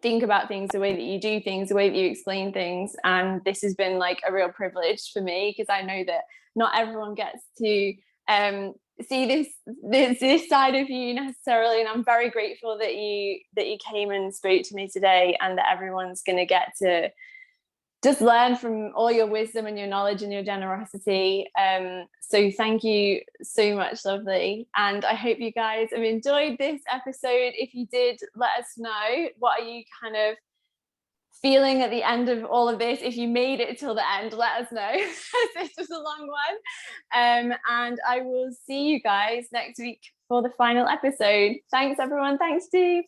think about things, the way that you do things, the way that you explain things. And this has been like a real privilege for me, because I know that not everyone gets to see this side of you necessarily. And I'm very grateful that you came and spoke to me today, and that everyone's going to get to just learn from all your wisdom and your knowledge and your generosity. So thank you so much, lovely. And I hope you guys have enjoyed this episode. If you did, let us know. What are you kind of feeling at the end of all of this? If you made it till the end, let us know. This was a long one. And I will see you guys next week for the final episode. Thanks, everyone. Thanks, Steve.